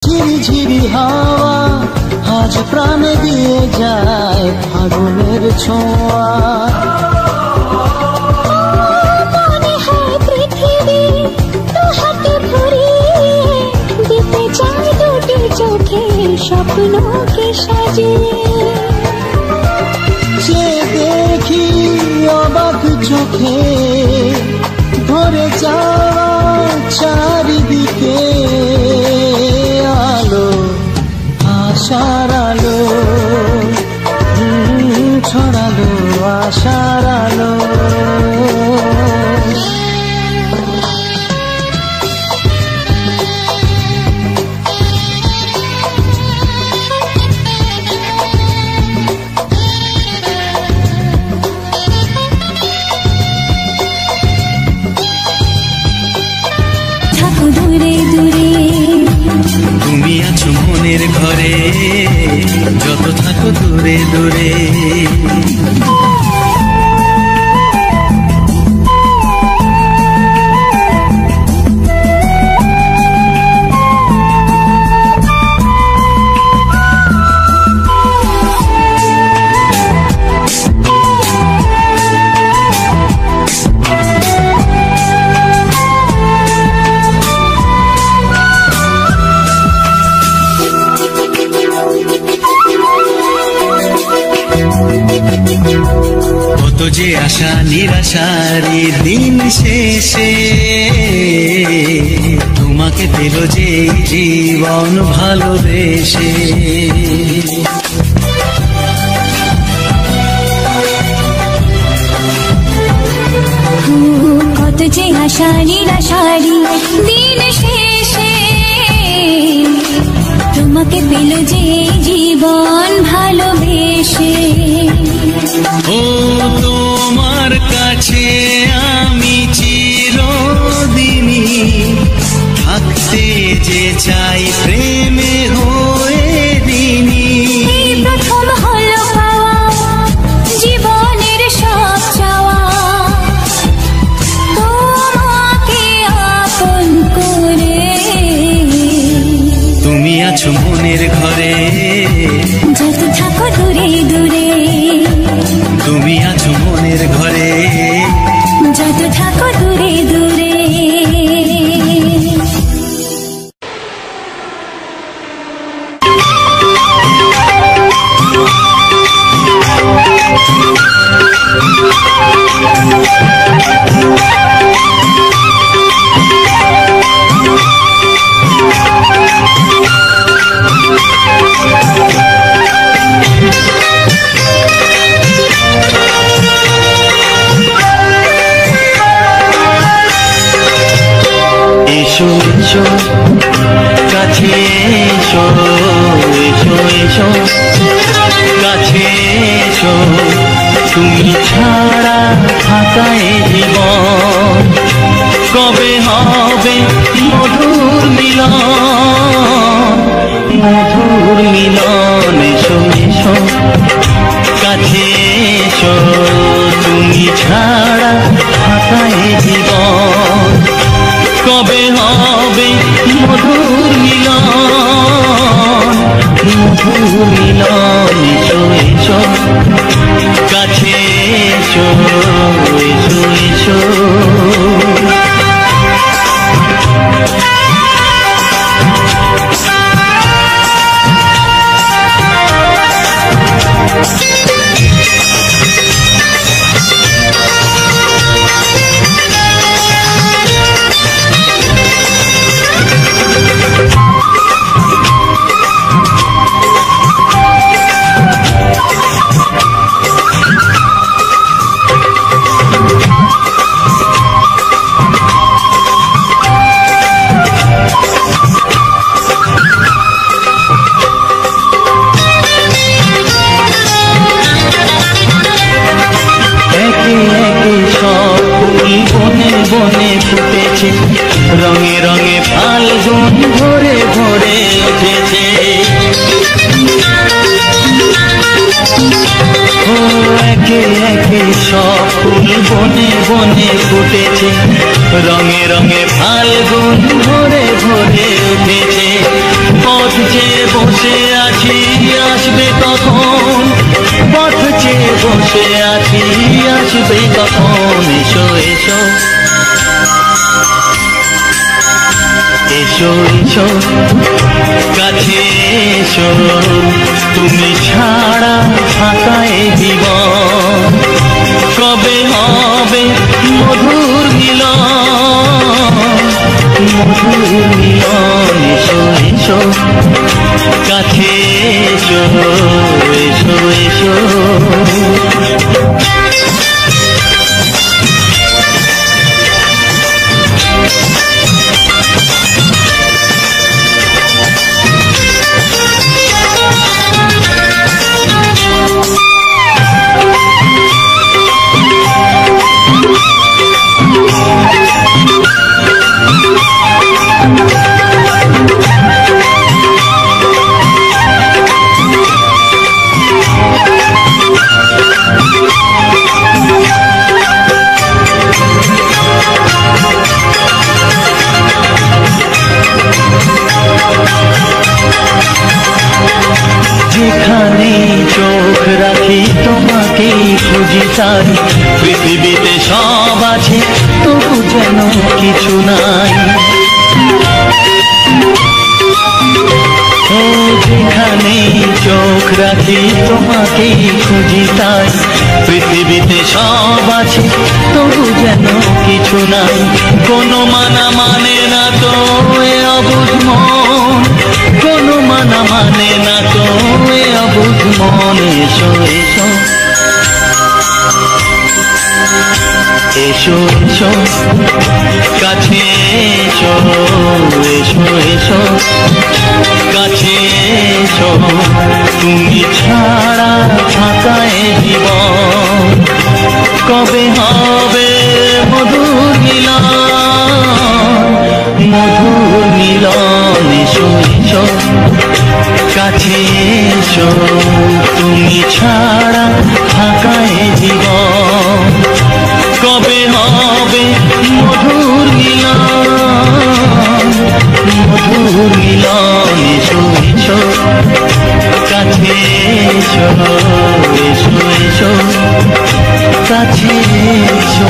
ঝিরিঝিরি হাওয়া আজ প্রাণে দিয়ে যায় ফাগুনের ছোঁয়া। মনে হয় পৃথিবী দু হাতে ভরিয়ে দিতে চায় দুটি চোখে স্বপ্নকে সাজিয়ে। যে দেখি অবাক চোখে ধরে যাওয়া চারিদিকে আলো, আশার আলো ছড়ালো, আশার আলো। দূরে দূরে তুমি আছো মনের ঘরে, যত থাকো দূরে দূরে। কত যে আশা নিরাশারি দিন শেষে, তোমাকে পেল যে জীবন ভালোবেসে। কত যে আশা নিরাশারি দিন শেষে, তোমাকে পেল যে জীবন ভালোবেসে। ও তোমার কাছে আমি চিরদিনই থাকতে যে চাই প্রেমে হয়ে দিনি। প্রথম হলো পাওয়া জীবনের সব চাওয়া, তোমাকে আপন করে। তুমি আছো মনের ঘরে, যত থাকো দূরে দূরে। তুমি আছো মনের ঘরে, যত থাকো দূরে দূরে। এসো এসো কাছে এসো, এসো এসো কাছে এসো। তুমি ছাড়া ফাঁকা এ জীবন, কবে হবে মধুর মিলন, মধুর মিলন। এসো এসো কাছে এসো, তুমি ছাড়া ফাঁকা এ জীবন, কবে হবে মধুর মিলন, মধুর মিলন। এসো এসো কাছে এসো, এসো এসো। চেয়ে বসে আছি আসবে কখন এসো এসো এসো এসো কাছে এসো তুমি ছাড়া ফাঁকা এ জীবন কবে হবে মধুর মিলন মধুর মিলন এসো এসো কাছে এসো এসো এসো যেখানে চোখ রাখি তোমাকেই খুঁজি তাই পৃথিবীতে সব আছে তবু যেন কিছু নাই ও যেখানে চোখ রাখি তোমাকেই খুঁজি তাই পৃথিবীতে সব আছে তবু যেন কিছু নাই কোনো মানা মানে না তো এ অবুঝ মন কোনো মানা মানে না তো এ অবুঝ মন এসো এসো এসো এসো কাছে এসো এসো এসো কাছে এসো তুমি ছাড়া ফাঁকা এ জীবন কবে হবে মধুর মিলন মধুর মিলন এসো এসো কাছে এসো তুমি ছাড়া ফাঁকা এ জীবন কবে হবে মধুর মিলন মধুর মিলন এসো এসো কাছে এসো এসো এসো কাছে এসো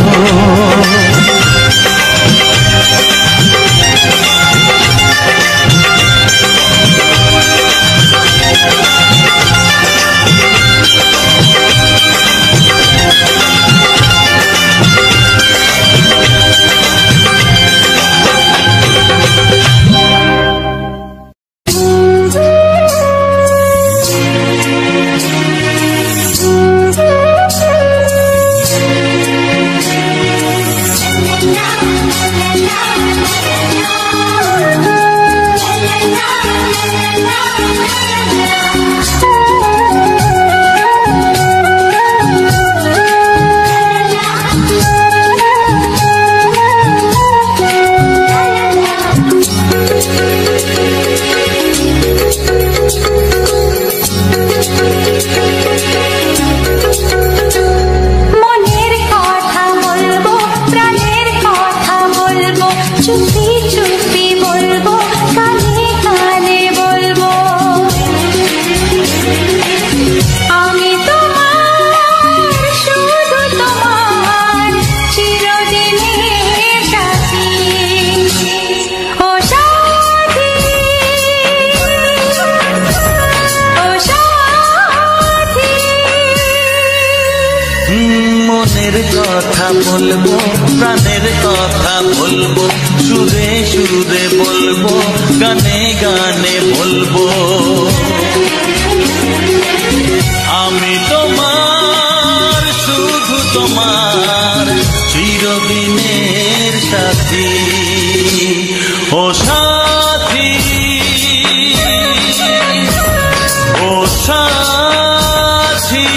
কথা বলবো প্রাণের কথা বলবো সুরে সুরে বলবো গানে গানে বলবো আমি তোমার শুধু তোমার চিরদিনের সাথী ও সাথী ও সাথী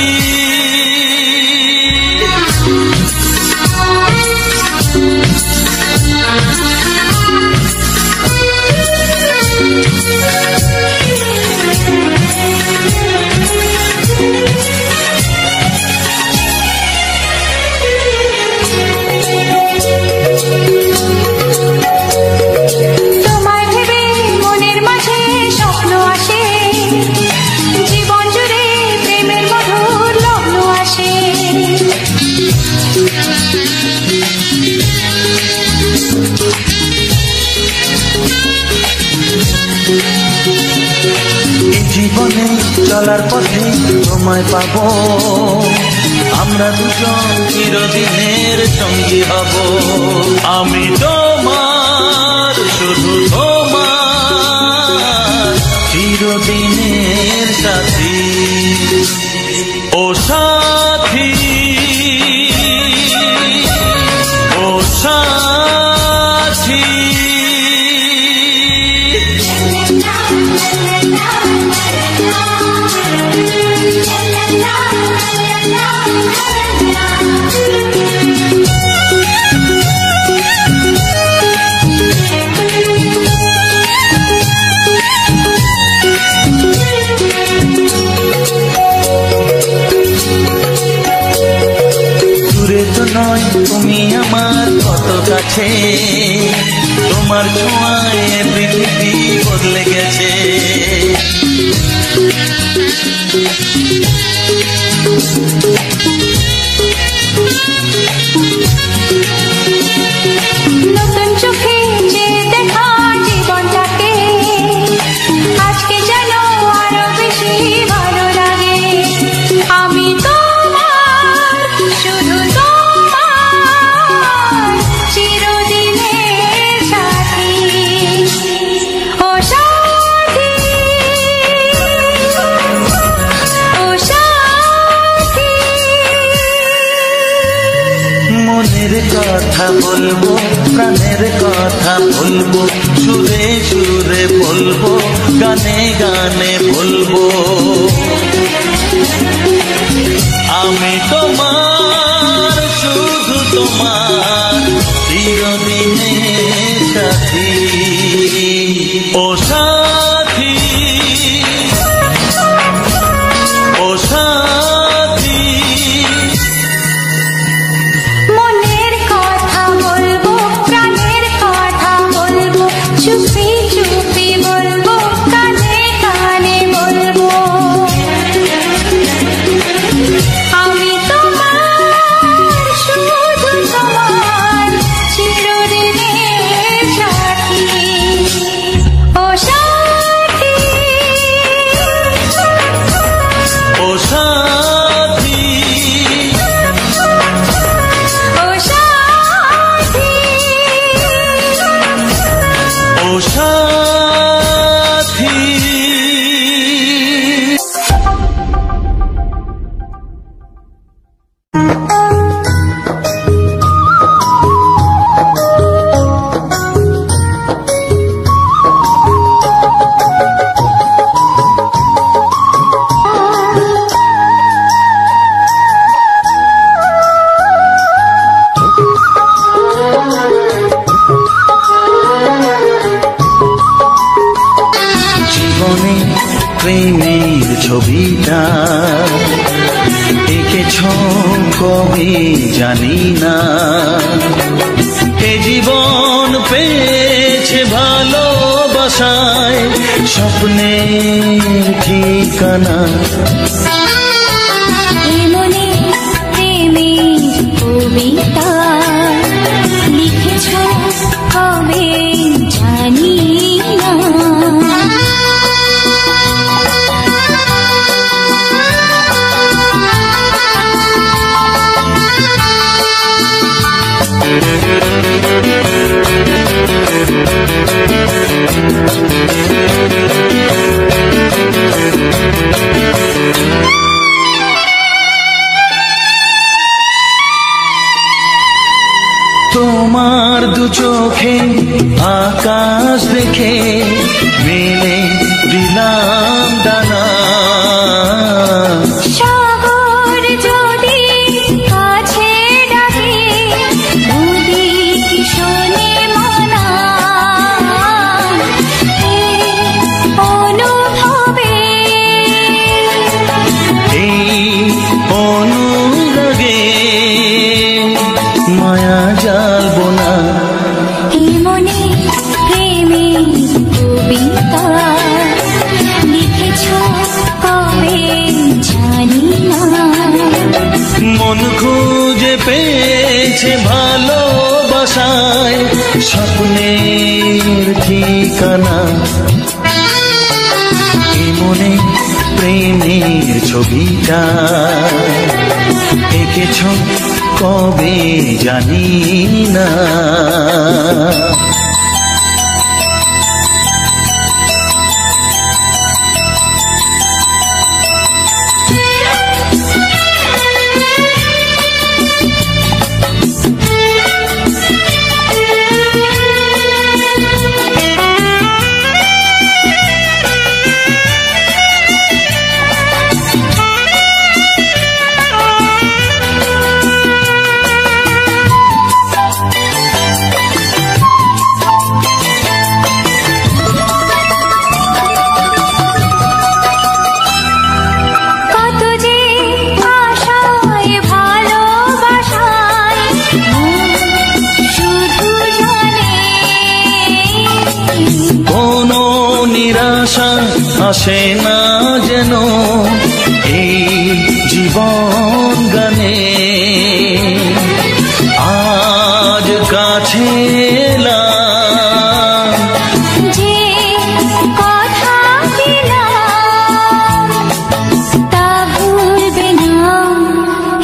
এই জীবনে চলার পথে তোমায় পাবো, আমরা দুজন চিরদিনের সঙ্গী হব। আমি তোমার, শুধু তোমার, চিরদিনের সাথী। ও সাথী, ও সাথী। নয় তুমি আমার কত কাছে, তোমার ছোঁয়ায় পৃথিবী বদলে গেছে। নতুন চোখে যে দেখা জীবনটাকে আজকে যেন আরো বেশি ভালো লাগে। আমি তোমার, শুধু তোমার, চিরদিনের সাথী। ও সাথী, ও সাথী। মনের কথা বলবো, প্রাণের কথা বলবো, সুরে সুরে বলবো, গানে গানে বলবো। আমি তোমার, শুধু তোমার, চিরদিনের সাথী। ও সাথী, ও সাথী। মনের কথা বলবো, প্রাণের কথা বলবো, চুপি চুপি বলবো, কানে কানে বলবো। আমি তোমার, শুধু তোমার, চিরদিনের সাথী। ও সাথী, ও সাথী। ও সাথী, ও সাথী। জীবনে প্রেমের ছবিটা এঁকেছ কবে জানি না। এ জীবন পেয়েছে ভালোবাসায় স্বপ্নের ঠিকানা। মনে প্রেমের কবিতা লিখেছ কবে জানি না। তোমার দু চোখে আকাশ দেখে মেলে দিলাম ডানা। সাগর যদি কাছে ডাকে নদী শোনে মানা। এই অনুভবে, এই অনুরাগে মায়া জ্বালবো না। এই মনে প্রেমের কবিতা লিখেছ কবে জানি না। মন খুঁজে পেয়েছে ভালোবাসায় স্বপ্নের ঠিকানা। ছবিটা এঁকেছ কবে জানি না। আসে না যেন এই জীবন গানে, আজ কাছে এলাম যে কথা দিলাম তা ভুলবে না,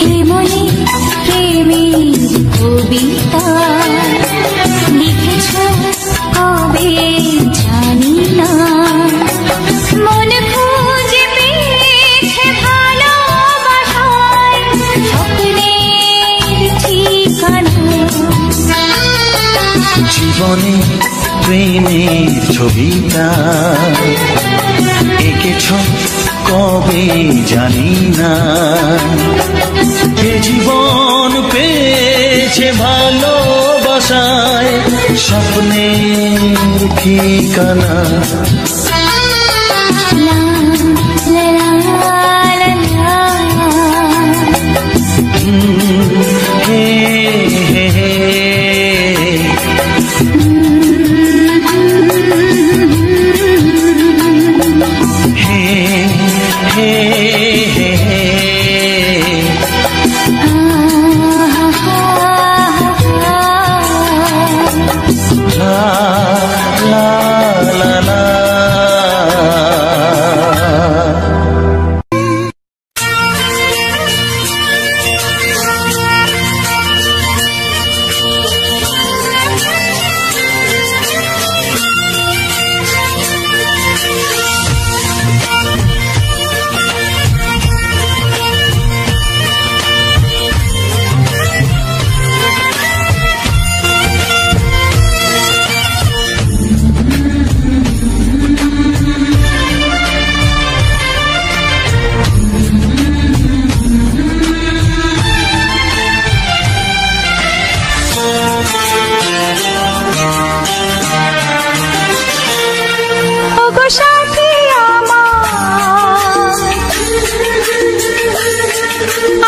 হে মনে প্রেমের কবিতা লিখেছ কবে জানি না। মন খুঁজে পেয়েছে ভালোবাসায় স্বপ্নের ঠিকানা। জীবনে প্রেমের ছবিটা এঁকেছ কবে জানি না। এ জীবন পেয়েছে ভালোবাসায় স্বপ্নের ঠিকানা।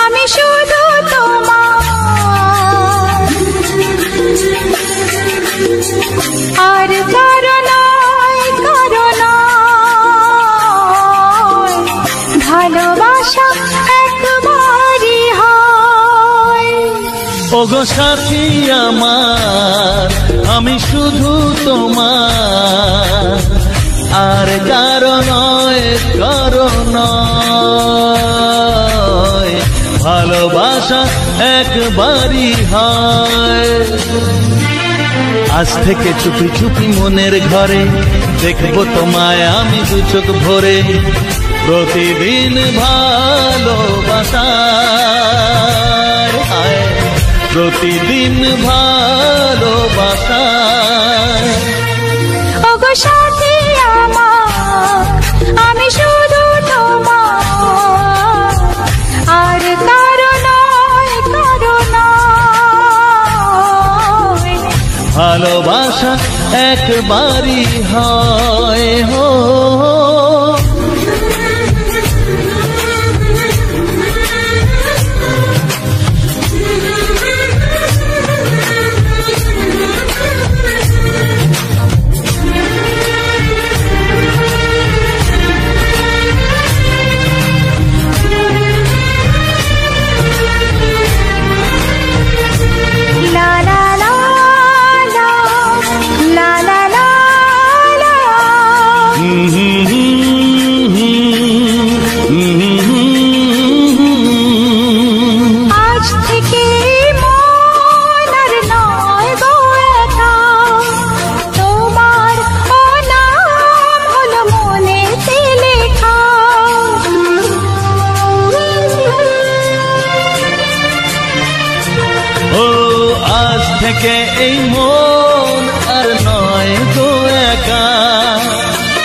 আমি শুধু তোমার আর কারো নয়, ভালোবাসা একবারই হয়। ওগো সাথী আমার আমি শুধু তোমার আর কারো নয়, ভালোবাসা একবারই হয়। আজ থেকে চুপি চুপি মনের ঘরে দেখবো তোমায় আমি দু চোখ ভরে। প্রতিদিন ভালোবাসায়, প্রতিদিন ভালোবাসায়। ওগো সাথী আমার আমি শুধু তোমার আর কারো নয়, ভালোবাসা একবারই হয়। থেকে এই মন আর নয় গো একা,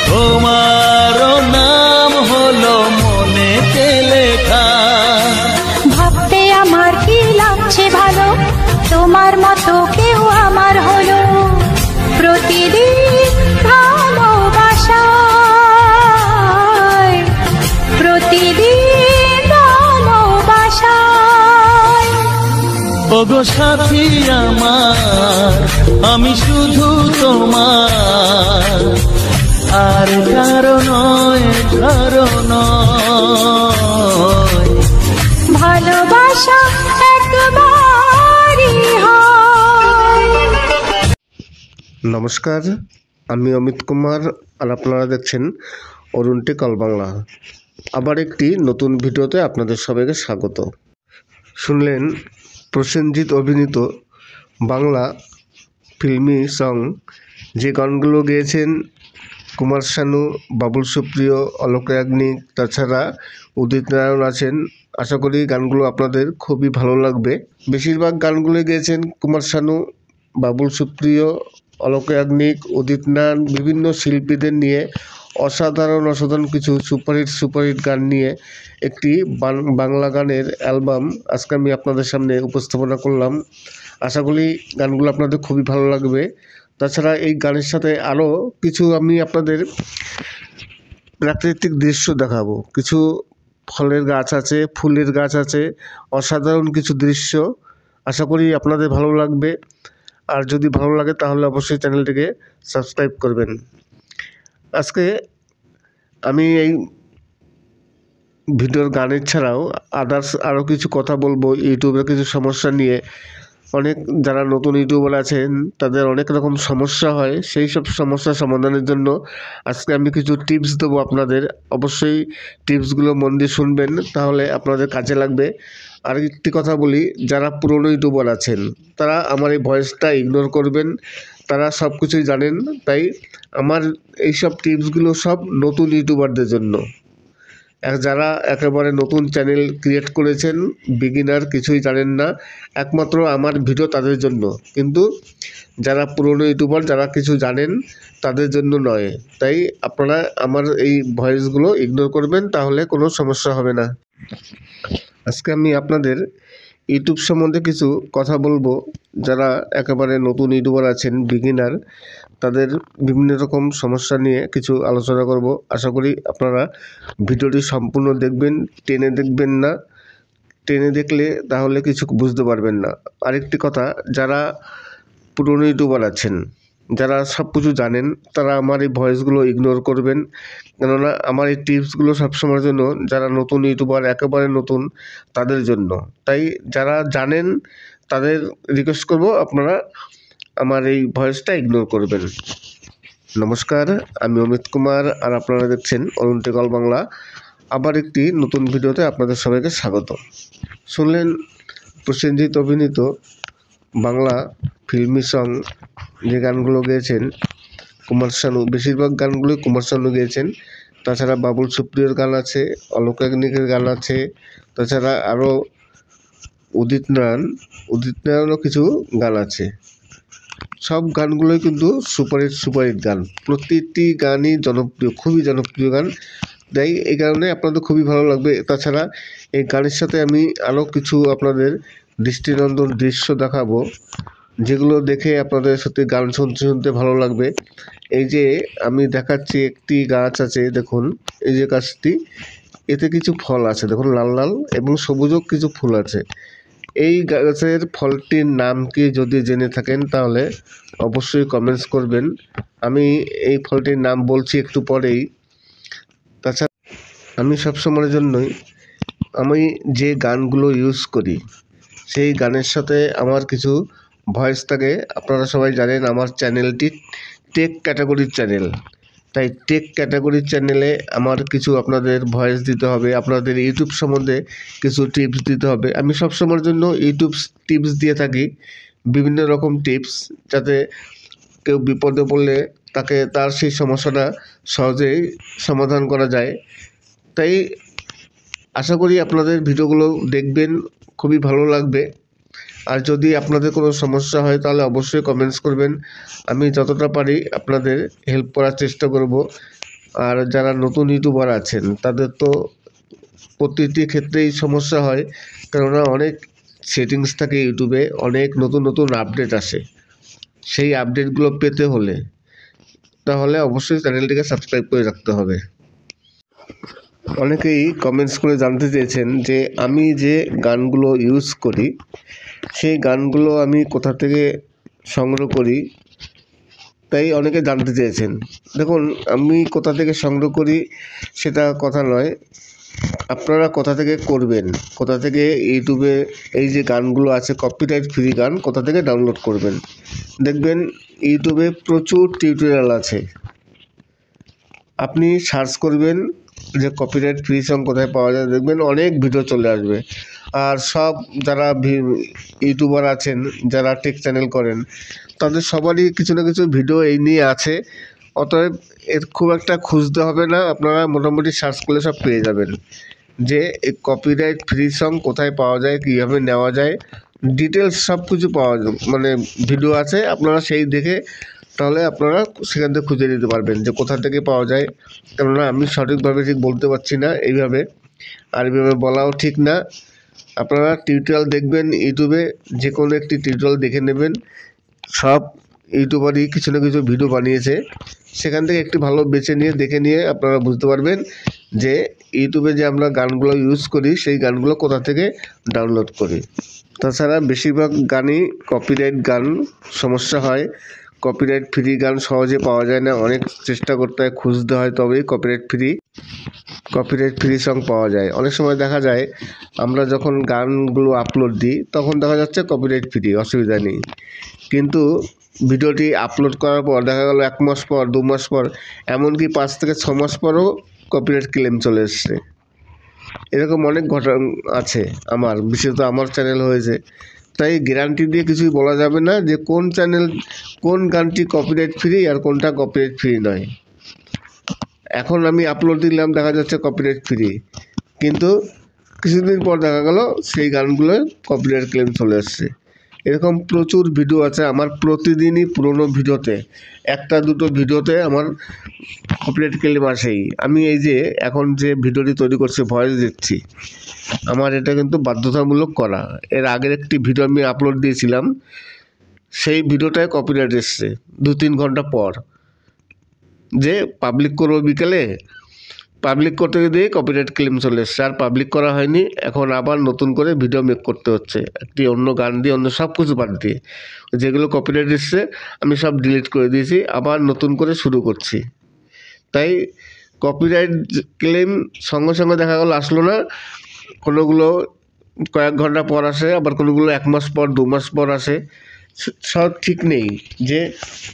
তোমারও নাম হলো মনেতে লেখা। ভাবতে আমার কি লাগছে ভালো, তোমার মতো কেউ আমার হলো। প্রতিদিন ভালোবাসায়, প্রতিদিন ভালোবাসায়। ওগো সাথী আমার, আমি শুধু তোমার, আর কারো নয়, কারো নয়। ভালোবাসা একবারই হয়। নমস্কার, আমি অমিত কুমার, আর আপনারা দেখছেন অরুণ টেক অল বাংলা। আবার একটি নতুন ভিডিওতে আপনাদের সবাইকে স্বাগত। শুনলেন প্রসেনজিৎ অভিনীত বাংলা ফিল্মি সং, যে গানগুলো গেয়েছেন কুমার শানু, বাবুল সুপ্রিয়, অলোক ইয়াগনিক, তাছাড়া উদিত নারায়ণ আছেন। আশা করি গানগুলো আপনাদের খুবই ভালো লাগবে। বেশিরভাগ গানগুলো গেয়েছেন কুমার শানু, বাবুল সুপ্রিয়, অলোক ইয়াগনিক, উদিত নারায়ণ, বিভিন্ন শিল্পীদের নিয়ে অসাধারণ কিছু সুপারহিট গান নিয়ে একটি বাংলা গানের অ্যালবাম আজকে আমি আপনাদের সামনে উপস্থাপনা করলাম। আশা করি গানগুলো আপনাদের খুবই ভালো লাগবে। তাছাড়া এই গানের সাথে আরও কিছু আমি আপনাদের প্রাকৃতিক দৃশ্য দেখাবো। কিছু ফলের গাছ আছে, ফুলের গাছ আছে, অসাধারণ কিছু দৃশ্য। আশা করি আপনাদের ভালো লাগবে। আর যদি ভালো লাগে তাহলে অবশ্যই চ্যানেলটিকে সাবস্ক্রাইব করবেন। আজকে আমি এই ভিডিওর গানের ছাড়াও আদার্স আরও কিছু কথা বলবো ইউটিউবের কিছু সমস্যা নিয়ে। অনেক যারা নতুন ইউটিউবার আছেন তাদের অনেক রকম সমস্যা হয়, সেই সব সমস্যা সমাধানের জন্য আজকে আমি কিছু টিপস দেবো আপনাদের। অবশ্যই টিপসগুলো মন দিয়ে শুনবেন, তাহলে আপনাদের কাজে লাগবে। আর একটি কথা বলি, যারা পুরনো ইউটিউবার আছেন তারা আমার এই ভয়েসটা ইগনোর করবেন। তারা সব কিছুই জানেন, তাই আমার এইসব টিপসগুলো সব নতুন ইউটিউবারদের জন্য। যারা একেবারে নতুন চ্যানেল ক্রিয়েট করেছেন, বিগিনার, কিছুই জানেন না, একমাত্র আমার ভিডিও তাদের জন্য। কিন্তু যারা পুরনো ইউটিউবার, যারা কিছু জানেন, তাদের জন্য নয়। তাই আপনারা আমার এই ভয়েসগুলো ইগনোর করবেন, তাহলে কোনো সমস্যা হবে না। আজকে আমি আপনাদের ইউটিউব সম্বন্ধে কিছু কথা বলবো। যারা একেবারে নতুন ইউটিউবার আছেন, বিগিনার, তাদের বিভিন্ন রকম সমস্যা নিয়ে কিছু আলোচনা করব। আশা করি আপনারা ভিডিওটি সম্পূর্ণ দেখবেন, টেনে দেখবেন না। টেনে দেখলে তাহলে কিছু বুঝতে পারবেন না। আরেকটি কথা, যারা পুরনো ইউটিউবার আছেন, যারা সব কিছু জানেন, তারা আমার এই ভয়েসগুলো ইগনোর করবেন। কেননা আমার এই টিপসগুলো সবসময়ের জন্য যারা নতুন ইউটিউবার, একেবারে নতুন, তাদের জন্য। তাই যারা জানেন তাদের রিকোয়েস্ট করব আপনারা আমার এই ভয়েসটা ইগনোর করবেন। নমস্কার, আমি অমিত কুমার, আর আপনারা দেখছেন অরুণ টেক অল বাংলা। আবার একটি নতুন ভিডিওতে আপনাদের সবাইকে স্বাগত। শুনলেন প্রসেনজিৎ অভিনীত বাংলা ফিল্মি সং, যে গানগুলো গেয়েছেন কুমার শানু। বেশিরভাগ গানগুলোই কুমার শানু গেয়েছেন। তাছাড়া বাবুল সুপ্রিয়র গান আছে, অলোক ইয়াগনিকের গান আছে, তাছাড়া আরও উদিত নারায়ণও কিছু গান আছে। সব গানগুলোই কিন্তু সুপারহিট গান। প্রতিটি গানই জনপ্রিয়, খুবই জনপ্রিয় গান। তাই এই কারণে আপনাদের খুবই ভালো লাগবে। তাছাড়া এই গানের সাথে আমি আরও কিছু আপনাদের দৃষ্টিনন্দন দৃশ্য দেখাবো, যেগুলো দেখে আপনাদের সত্যি গান শুনতে ভালো লাগবে। এই যে আমি দেখাচ্ছি, একটি গাছ আছে, দেখুন এই যে গাছটি, এতে কিছু ফল আছে, দেখুন লাল লাল এবং সবুজও কিছু ফুল আছে। এই গাছের ফলটির নাম কি যদি জেনে থাকেন তাহলে অবশ্যই কমেন্টস করবেন। আমি এই ফলটির নাম বলছি একটু পরেই। তাছাড়া আমি সবসময়ের জন্যই আমি যে গানগুলো ইউজ করি সেই গানের সাথে আমার কিছু ভয়েস থাকে। আপনারা সবাই জানেন আমার চ্যানেলটি টেক ক্যাটাগরির চ্যানেল, তাই টেক ক্যাটাগরির চ্যানেলে আমার কিছু আপনাদের ভয়েস দিতে হবে, আপনাদের ইউটিউব সম্বন্ধে কিছু টিপস দিতে হবে। আমি সবসময়ের জন্য ইউটিউব টিপস দিয়ে থাকি, বিভিন্ন রকম টিপস, যাতে কেউ বিপদে পড়লে তার সেই সমস্যাটা সহজেই সমাধান করা যায়। তাই আশা করি আপনাদের ভিডিওগুলো দেখবেন, খুবই ভালো লাগবে। আর যদি আপনাদের কোনো সমস্যা হয় তাহলে অবশ্যই কমেন্টস করবেন, আমি যতটা পারি আপনাদের হেল্প করার চেষ্টা করব। আর যারা নতুন ইউটিউবার আছেন তাদের তো প্রতিটি ক্ষেত্রেই সমস্যা হয়, কেননা অনেক সেটিংস থাকে ইউটিউবে, অনেক নতুন নতুন আপডেট আসে। সেই আপডেটগুলো পেতে হলে তাহলে অবশ্যই চ্যানেলটিকে সাবস্ক্রাইব করে রাখতে হবে। অনেকেই কমেন্টস করে জানতে চেয়েছেন যে আমি যে গানগুলো ইউজ করি সেই গানগুলো আমি কোথা থেকে সংগ্রহ করি, তাই অনেকে জানতে চেয়েছেন। দেখুন, আমি কোথা থেকে সংগ্রহ করি সেটা কথা নয়, আপনারা কোথা থেকে করবেন, কোথা থেকে ইউটিউবে এই যে গানগুলো আছে কপিরাইট ফ্রি গান কোথা থেকে ডাউনলোড করবেন। দেখবেন ইউটিউবে প্রচুর টিউটোরিয়াল আছে, আপনি সার্চ করবেন যে কপিরাইট ফ্রি সং কোথায় পাওয়া যায়, দেখবেন অনেক ভিডিও চলে আসবে। আর সব যারা ইউটিউবার আছেন, যারা টেক চ্যানেল করেন, তাদের সবারই কিছু না কিছু ভিডিও এই নিয়ে আছে। অতএব এর খুব একটা খুঁজতে হবে না, আপনারা মোটামুটি সার্চ করলে সব পেয়ে যাবেন যে এই কপিরাইট ফ্রি সং কোথায় পাওয়া যায়, কীভাবে নেওয়া যায়, ডিটেলস সব কিছু পাওয়া যায়, মানে ভিডিও আছে। আপনারা সেই দেখে তাহলে আপনারা সেখান থেকে খুঁজে নিতে পারবেন যে কোথা থেকে পাওয়া যায়। কেননা আমি সঠিকভাবে ঠিক বলতে পারছি না এইভাবে, আর এইভাবে বলাও ঠিক না। আপনারা টিউটোরিয়াল দেখবেন ইউটিউবে, যে কোনো একটি টিউটোরিয়াল দেখে নেবেন। সব ইউটিউবারই কিছু না কিছু ভিডিও বানিয়েছে, সেখান থেকে একটি ভালো বেছে নিয়ে দেখে নিয়ে আপনারা বুঝতে পারবেন যে ইউটিউবে যে আমরা গানগুলো ইউজ করি সেই গানগুলো কোথা থেকে ডাউনলোড করি। তাছাড়া বেশিরভাগ গানই কপিরাইট গান, সমস্যা হয়। কপিরাইট ফ্রি গান সহজে পাওয়া যায় না, অনেক চেষ্টা করতে হয়, খুঁজতে হয়, তবেই কপিরাইট ফ্রি সং পাওয়া যায়। অনেক সময় দেখা যায় আমরা যখন গানগুলো আপলোড দিই তখন দেখা যাচ্ছে কপিরাইট ফ্রি, অসুবিধা নেই, কিন্তু ভিডিওটি আপলোড করার পর দেখা গেল 1 মাস পর, 2 মাস পর, এমনকি 5 থেকে 6 মাস পরও কপিরাইট ক্লেম চলে এসছে। এরকম অনেক ঘটনা আছে, আমার বিশেষত আমার চ্যানেল হয়েছে। তাই গ্যারান্টি দিয়ে কিছুই বলা যাবে না যে কোন গানটি কপিরাইট ফ্রি আর কোনটা কপিরাইট ফ্রি নয়। এখন আমি আপলোড দিলাম, দেখা যাচ্ছে কপিরাইট ফ্রি, কিন্তু কিছুদিন পর দেখা গেল সেই গানগুলোর কপিরাইট ক্লেম চলে আসছে। এরকম প্রচুর ভিডিও আছে আমার, প্রতিদিনই পুরনো ভিডিওতে 1-2 ভিডিওতে আমার কপিরাইট ক্লেম আসেই। আমি এই যে এখন যে ভিডিওটি তৈরি করছি, ভয়েস দিচ্ছি, আমার এটা কিন্তু বাধ্যতামূলক করা। এর আগের একটি ভিডিও আমি আপলোড দিয়েছিলাম, সেই ভিডিওটায় কপিরাইট এসছে 2-3 ঘন্টা পর, যে পাবলিক করবো বিকেলে, পাবলিক করতে গিয়ে কপিরাইট ক্লেম চলে এসছে। আর পাবলিক করা হয়নি, এখন আবার নতুন করে ভিডিও মেক করতে হচ্ছে, একটি অন্য গান দিয়ে, অন্য সব কিছু বাদ দিয়ে। যেগুলো কপিরাইট এসছে আমি সব ডিলিট করে দিয়েছি, আবার নতুন করে শুরু করছি। তাই কপিরাইট ক্লেম সঙ্গে সঙ্গে দেখা গেলো আসলো না, কোনোগুলো কয়েক ঘন্টা পর আসে, আবার কোনোগুলো 1 মাস পর, 2 মাস পর আসে। সব ঠিক নেই যে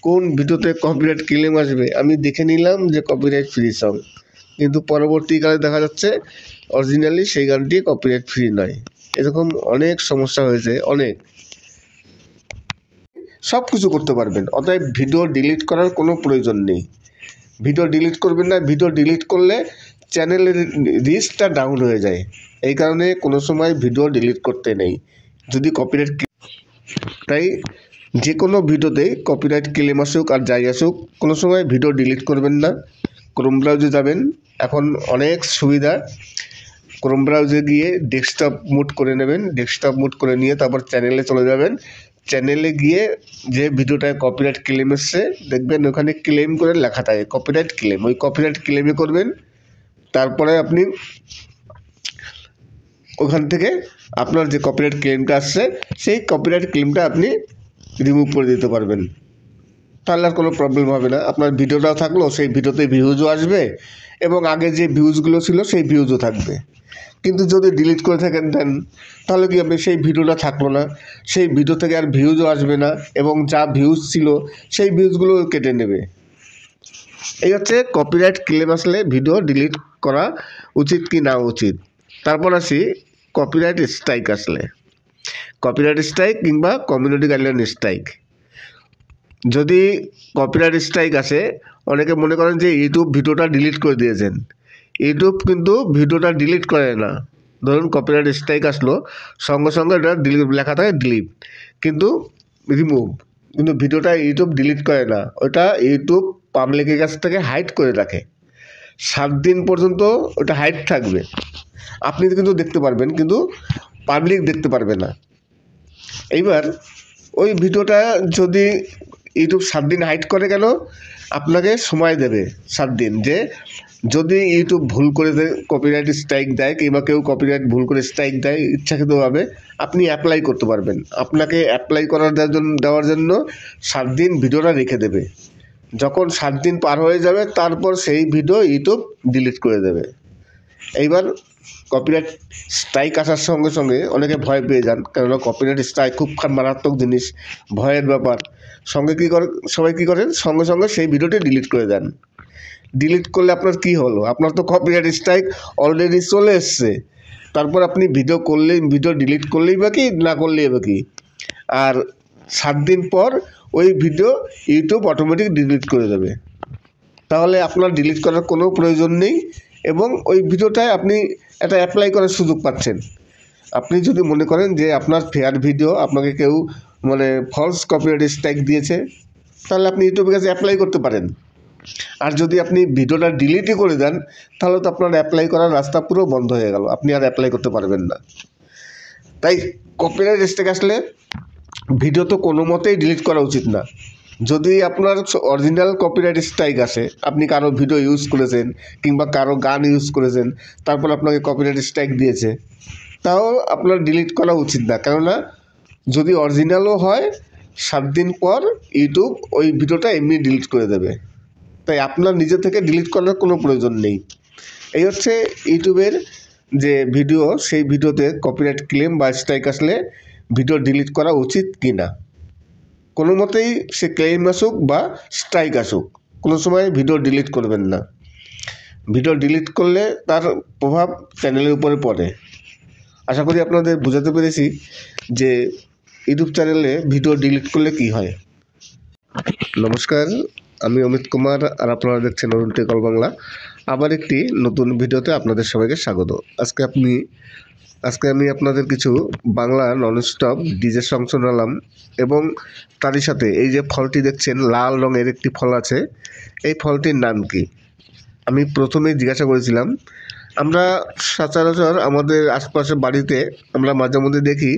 কোন ভিডিওতে কপিরাইট ক্লেম আসবে। আমি দেখে নিলাম যে কপিরাইট ফ্রি সং, কিন্তু পরবর্তীকালে দেখা যাচ্ছে অরিজিনালি সেই গানটি কপিরাইট ফ্রি নয়। এরকম অনেক সমস্যা হয়েছে, অনেক। সব কিছু করতে পারবেন, অতএব ভিডিও ডিলিট করার কোনো প্রয়োজন নেই। ভিডিও ডিলিট করবেন না, ভিডিও ডিলিট করলে চ্যানেলের রিচটা ডাউন হয়ে যায়। এই কারণে কোনো সময় ভিডিও ডিলিট করতে নেই যদি কপিরাইট। তাই যে কোনো ভিডিওতেই কপিরাইট ক্লেম আসুক আর যাই আসুক, কোনো সময় ভিডিও ডিলিট করবেন না। ক্রোম ব্রাউজে যাবেন, এখন অনেক সুবিধা। ক্রোম ব্রাউজে গিয়ে ডেস্কটপ মুড করে নেবেন, ডেস্কটপ মুড করে নিয়ে তারপর চ্যানেলে চলে যাবেন। চ্যানেলে গিয়ে যে ভিডিওটায় কপিরাইট ক্লেম এসছে দেখবেন ওখানে ক্লেম করে লেখা থাকে কপিরাইট ক্লেম, ওই কপিরাইট ক্লেমে করবেন। তারপরে আপনি ওখান থেকে আপনার যে কপিরাইট ক্লেমটা আসছে সেই কপিরাইট ক্লেমটা আপনি রিমুভ করে দিতে পারবেন, তাহলে আর কোনো প্রবলেম হবে না। আপনার ভিডিওটাও থাকলো, সেই ভিডিওতে ভিউজও আসবে, এবং আগে যে ভিউজগুলো ছিল সেই ভিউজও থাকবে। কিন্তু যদি ডিলিট করে দেন তাহলে কি হবে, সেই ভিডিওটা থাকলো না, সেই ভিডিও থেকে আর ভিউজও আসবে না, এবং যা ভিউজ ছিল সেই ভিউজগুলো কেটে নেবে। এই হচ্ছে কপিরাইট ক্লেম আসলে ভিডিও ডিলিট করা উচিত কি না উচিত। তারপর আসি কপিরাইট স্ট্রাইক আসলে, কপিরাইট স্ট্রাইক কিংবা কমিউনিটি গাইডলাইন স্ট্রাইক। যদি কপিরাইট স্ট্রাইক আসে, অনেকে মনে করেন যে ইউটিউব ভিডিওটা ডিলিট করে দিয়েছেন। ইউটিউব কিন্তু ভিডিওটা ডিলিট করে না, ধরুন কপিরাইট স্ট্রাইক আসলো, সঙ্গে সঙ্গে এটা লেখা থাকে ডিলিট, কিন্তু রিমুভ, কিন্তু ভিডিওটা ইউটিউব ডিলিট করে না, ওটা ইউটিউব পাবলিকের কাছ থেকে হাইড করে রাখে। 7 দিন পর্যন্ত ওটা হাইড থাকবে, আপনি কিন্তু দেখতে পারবেন, কিন্তু পাবলিক দেখতে পারবে না। এইবার ওই ভিডিওটা যদি ইউটিউব 7 দিন হাইড করে, কেন আপনাকে সময় দেবে 7 দিন, যে যদি ইউটিউব ভুল করে কপিরাইট স্ট্রাইক দেয়, কিংবা কেউ কপিরাইট ভুল করে স্ট্রাইক দেয় ইচ্ছাকৃতভাবে, আপনি অ্যাপ্লাই করতে পারবেন। আপনাকে অ্যাপ্লাই দেওয়ার জন্য 7 দিন ভিডিওটা রেখে দেবে। যখন 7 দিন পার হয়ে যাবে, তারপর সেই ভিডিও ইউটিউব ডিলিট করে দেবে। এইবার কপিরাইট স্ট্রাইক আসার সঙ্গে সঙ্গে অনেকে ভয় পেয়ে যান, কেননা কপিরাইট স্ট্রাইক খুব মারাত্মক জিনিস, ভয়ের ব্যাপার। সবাই কী করেন, সঙ্গে সঙ্গে সেই ভিডিওটি ডিলিট করে দেন। ডিলিট করলে আপনার কি হলো, আপনার তো কপিরাইট স্ট্রাইক অলরেডি চলে এসছে, তারপর আপনি ভিডিও ডিলিট করলেই বা কি, না করলেই বা কি। আর 7 দিন পর ওই ভিডিও ইউটিউব অটোমেটিক ডিলিট করে দেবে। তাহলে আপনার ডিলিট করার কোনো প্রয়োজন নেই, এবং ওই ভিডিওটায় আপনি একটা অ্যাপ্লাই করার সুযোগ পাচ্ছেন। আপনি যদি মনে করেন যে আপনার ফেয়ার ভিডিও, আপনাকে কেউ ফলস কপিরাইট স্ট্রাইক দিয়েছে, তাহলে আপনি ইউটিউবের কাছে অ্যাপ্লাই করতে পারেন। আর যদি আপনি ভিডিওটা ডিলিটই করে দেন, তাহলে তো আপনার অ্যাপ্লাই করার রাস্তা পুরো বন্ধ হয়ে গেল, আপনি আর অ্যাপ্লাই করতে পারবেন না। তাই কপিরাইট স্ট্রাইক আসলে ভিডিও তো কোনো মতেই ডিলিট করা উচিত না। যদি আপনার অরিজিনাল কপিরাইট স্ট্রাইক আসে, আপনি কারো ভিডিও ইউজ করেছেন কিংবা কারো গান ইউজ করেছেন, তারপর আপনাকে কপিরাইট স্ট্রাইক দিয়েছে, তাও আপনার ডিলিট করা উচিত না। কেননা যদি অরিজিনালও হয়, 7 দিন পর ইউটিউব ওই ভিডিওটা এমনি ডিলিট করে দেবে। তাই আপনার নিজে থেকে ডিলিট করার কোনো প্রয়োজন নেই। এই হচ্ছে ইউটিউবের যে ভিডিও, সেই ভিডিওতে কপিরাইট ক্লেম বা স্ট্রাইক আসলে ভিডিও ডিলিট করা উচিত কি না। কোনো মতেই সে ক্লেম আসুক বা স্ট্রাইক আসুক, কোনো সময় ভিডিও ডিলিট করবেন না। ভিডিও ডিলিট করলে তার প্রভাব চ্যানেলের উপরে পড়ে। আশা করি আপনাদের বোঝাতে পেরেছি যে ইউটিউব চ্যানেলে ভিডিও ডিলিট করলে কি হয়। নমস্কার, আমি অমিত কুমার, আর আপনারা দেখছেন অরুণ টেক অল বাংলা। আবার একটি নতুন ভিডিওতে আপনাদের সবাইকে স্বাগত। আজকে আমি আপনাদের কিছু বাংলা ননস্টপ ডিজে সং শোনালাম, এবং তারই সাথে এই যে ফলটি দেখছেন, লাল রঙের একটি ফল আছে, এই ফলটির নাম কি? আমি প্রথমেই জিজ্ঞাসা করেছিলাম। আমরা সচরাচর আমাদের আশপাশের বাড়িতে আমরা মাঝে মধ্যে দেখি,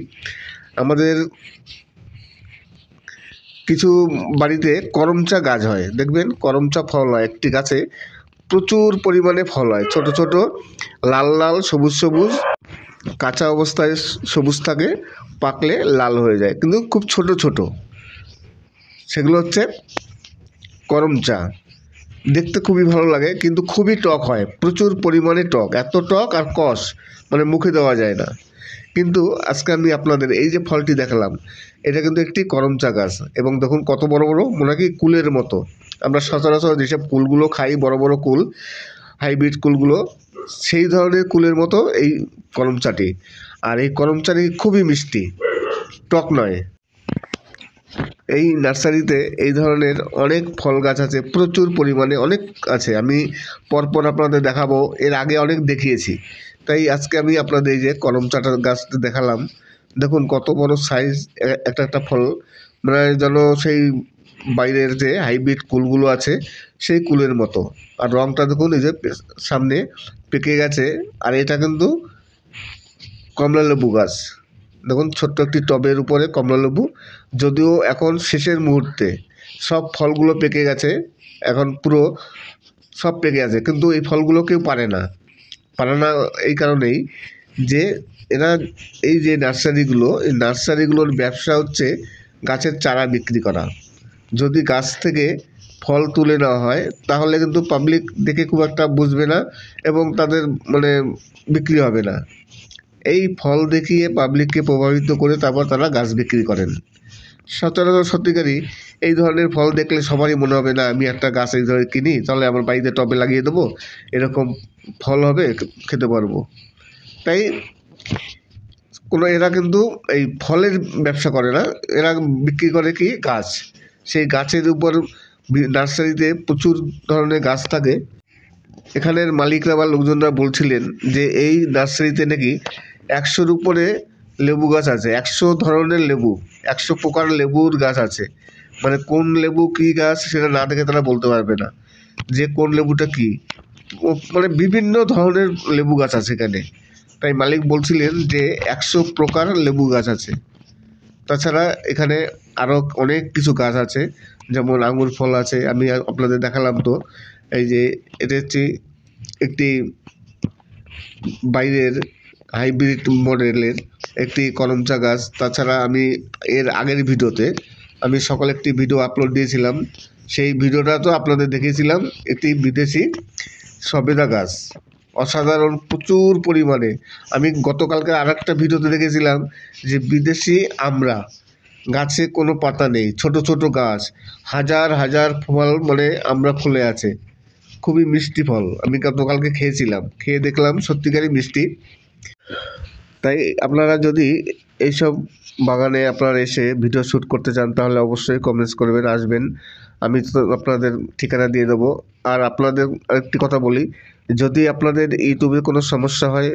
আমাদের কিছু বাড়িতে করমচা গাছ হয়, দেখবেন করমচা ফল হয় একটি গাছে, প্রচুর পরিমাণে ফল হয়, ছোট ছোট লাল লাল সবুজ সবুজ, কাঁচা অবস্থায় সবুজ থাকে, পাকলে লাল হয়ে যায়, কিন্তু খুব ছোট ছোট। সেগুলো হচ্ছে করমচা। দেখতে খুবই ভালো লাগে, কিন্তু খুবই টক হয়, প্রচুর পরিমাণে টক, এত টক আর কষ, মুখে দেওয়া যায় না। কিন্তু আজকে আমি আপনাদের এই যে ফলটি দেখালাম, এটা কিন্তু একটি করমচা গাছ, এবং দেখুন কত বড় বড়, মনে হয় কি কুলের মতো। আমরা সচরাচর যেসব কুলগুলো খাই, বড় বড় কুল, হাইব্রিড কুলগুলো, সেই ধরনের কুলের মতো এই করমচাটি। আর এই করমচাটি খুবই মিষ্টি, টক নয়। এই নার্সারিতে এই ধরনের অনেক ফল গাছ আছে, প্রচুর পরিমাণে অনেক আছে। আমি পরপর আপনাদের দেখাবো, এর আগে অনেক দেখিয়েছি। তাই আজকে আমি আপনাদের এই যে করমচাটার গাছটা দেখালাম। দেখুন কত বড় সাইজ, একটা ফল, যেন সেই বাইরের যে হাইব্রিড কুলগুলো আছে সেই কুলের মতো। আর রঙটা দেখুন, এই যে সামনে পেকে গেছে। আর এটা কিন্তু কমলালেবু গাছ, দেখুন ছোট্ট একটি টবের উপরে কমলালেবু, যদিও এখন শেষের মুহূর্তে, সব ফলগুলো পেকে গেছে, এখন পুরো সব পেকে আছে, কিন্তু এই ফলগুলো কেউ পারে না এই কারণেই যে এরা এই যে নার্সারিগুলোর ব্যবসা হচ্ছে গাছের চারা বিক্রি করা। যদি গাছ থেকে ফল তুলে নেওয়া হয়, তাহলে কিন্তু পাবলিক দেখে খুব একটা বুঝবে না, এবং তাদের বিক্রি হবে না। এই ফল দেখিয়ে পাবলিককে প্রভাবিত করে তারপর তারা গাছ বিক্রি করেন। সচরাচর সত্যিকারই এই ধরনের ফল দেখলে সবারই মনে হবে, না আমি একটা গাছ এই ধরনের কিনি, তাহলে আমার বাড়িতে টবে লাগিয়ে দেবো, এরকম ফল হবে, খেতে পারবো। তাই এরা কিন্তু এই ফলের ব্যবসা করে না, এরা বিক্রি করে কি গাছ। সেই গাছের উপর নার্সারিতে প্রচুর ধরনের গাছ থাকে, এখানের মালিকরা বা লোকজনরা বলছিলেন যে এই নার্সারিতে নাকি 100-র উপরে লেবু গাছ আছে, 100 ধরনের লেবু, 100 প্রকার লেবুর গাছ আছে। মানে কোন লেবু কী গাছ সেটা না দেখে তারা বলতে পারবে না যে কোন লেবুটা কী। মানে বিভিন্ন ধরনের লেবু গাছ আছে এখানে। তাই মালিক বলছিলেন যে 100 প্রকার লেবু গাছ আছে। তাছাড়া এখানে আরও অনেক কিছু গাছ আছে, যেমন আঙুর ফল আছে। আমি আপনাদের দেখালাম তো, এই যে এটা হচ্ছে একটি বাইরের হাইব্রিড মডেলের একটি কলমচা গাছ। তাছাড়া আমি এর আগের ভিডিওতে আমি সকালে একটি ভিডিও আপলোড দিয়েছিলাম, সেই ভিডিওটা তো আপনাদের দেখিয়েছিলাম একটি বিদেশি সবেদা গাছ, অসাধারণ প্রচুর পরিমাণে। আমি গতকালকে আর একটা ভিডিওতে দেখেছিলাম যে বিদেশি আমড়া, গাছে কোনো পাতা নেই, ছোট ছোট গাছ, হাজার হাজার ফল, মানে আমড়া ফলে আছে, খুবই মিষ্টি ফল। আমি গতকালকে খেয়েছিলাম, খেয়ে দেখলাম সত্যিকারই মিষ্টি। তাই আপনারা যদি এইসব বাগানে আপনারা এসে ভিডিও শ্যুট করতে চান তাহলে অবশ্যই কমেন্টস করবেন, আসবেন। আমি তো আপনাদের ঠিকানা দিয়ে দেবো। আর আপনাদের আরেকটি কথা বলি, যদি আপনাদের ইউটিউবে কোনো সমস্যা হয়,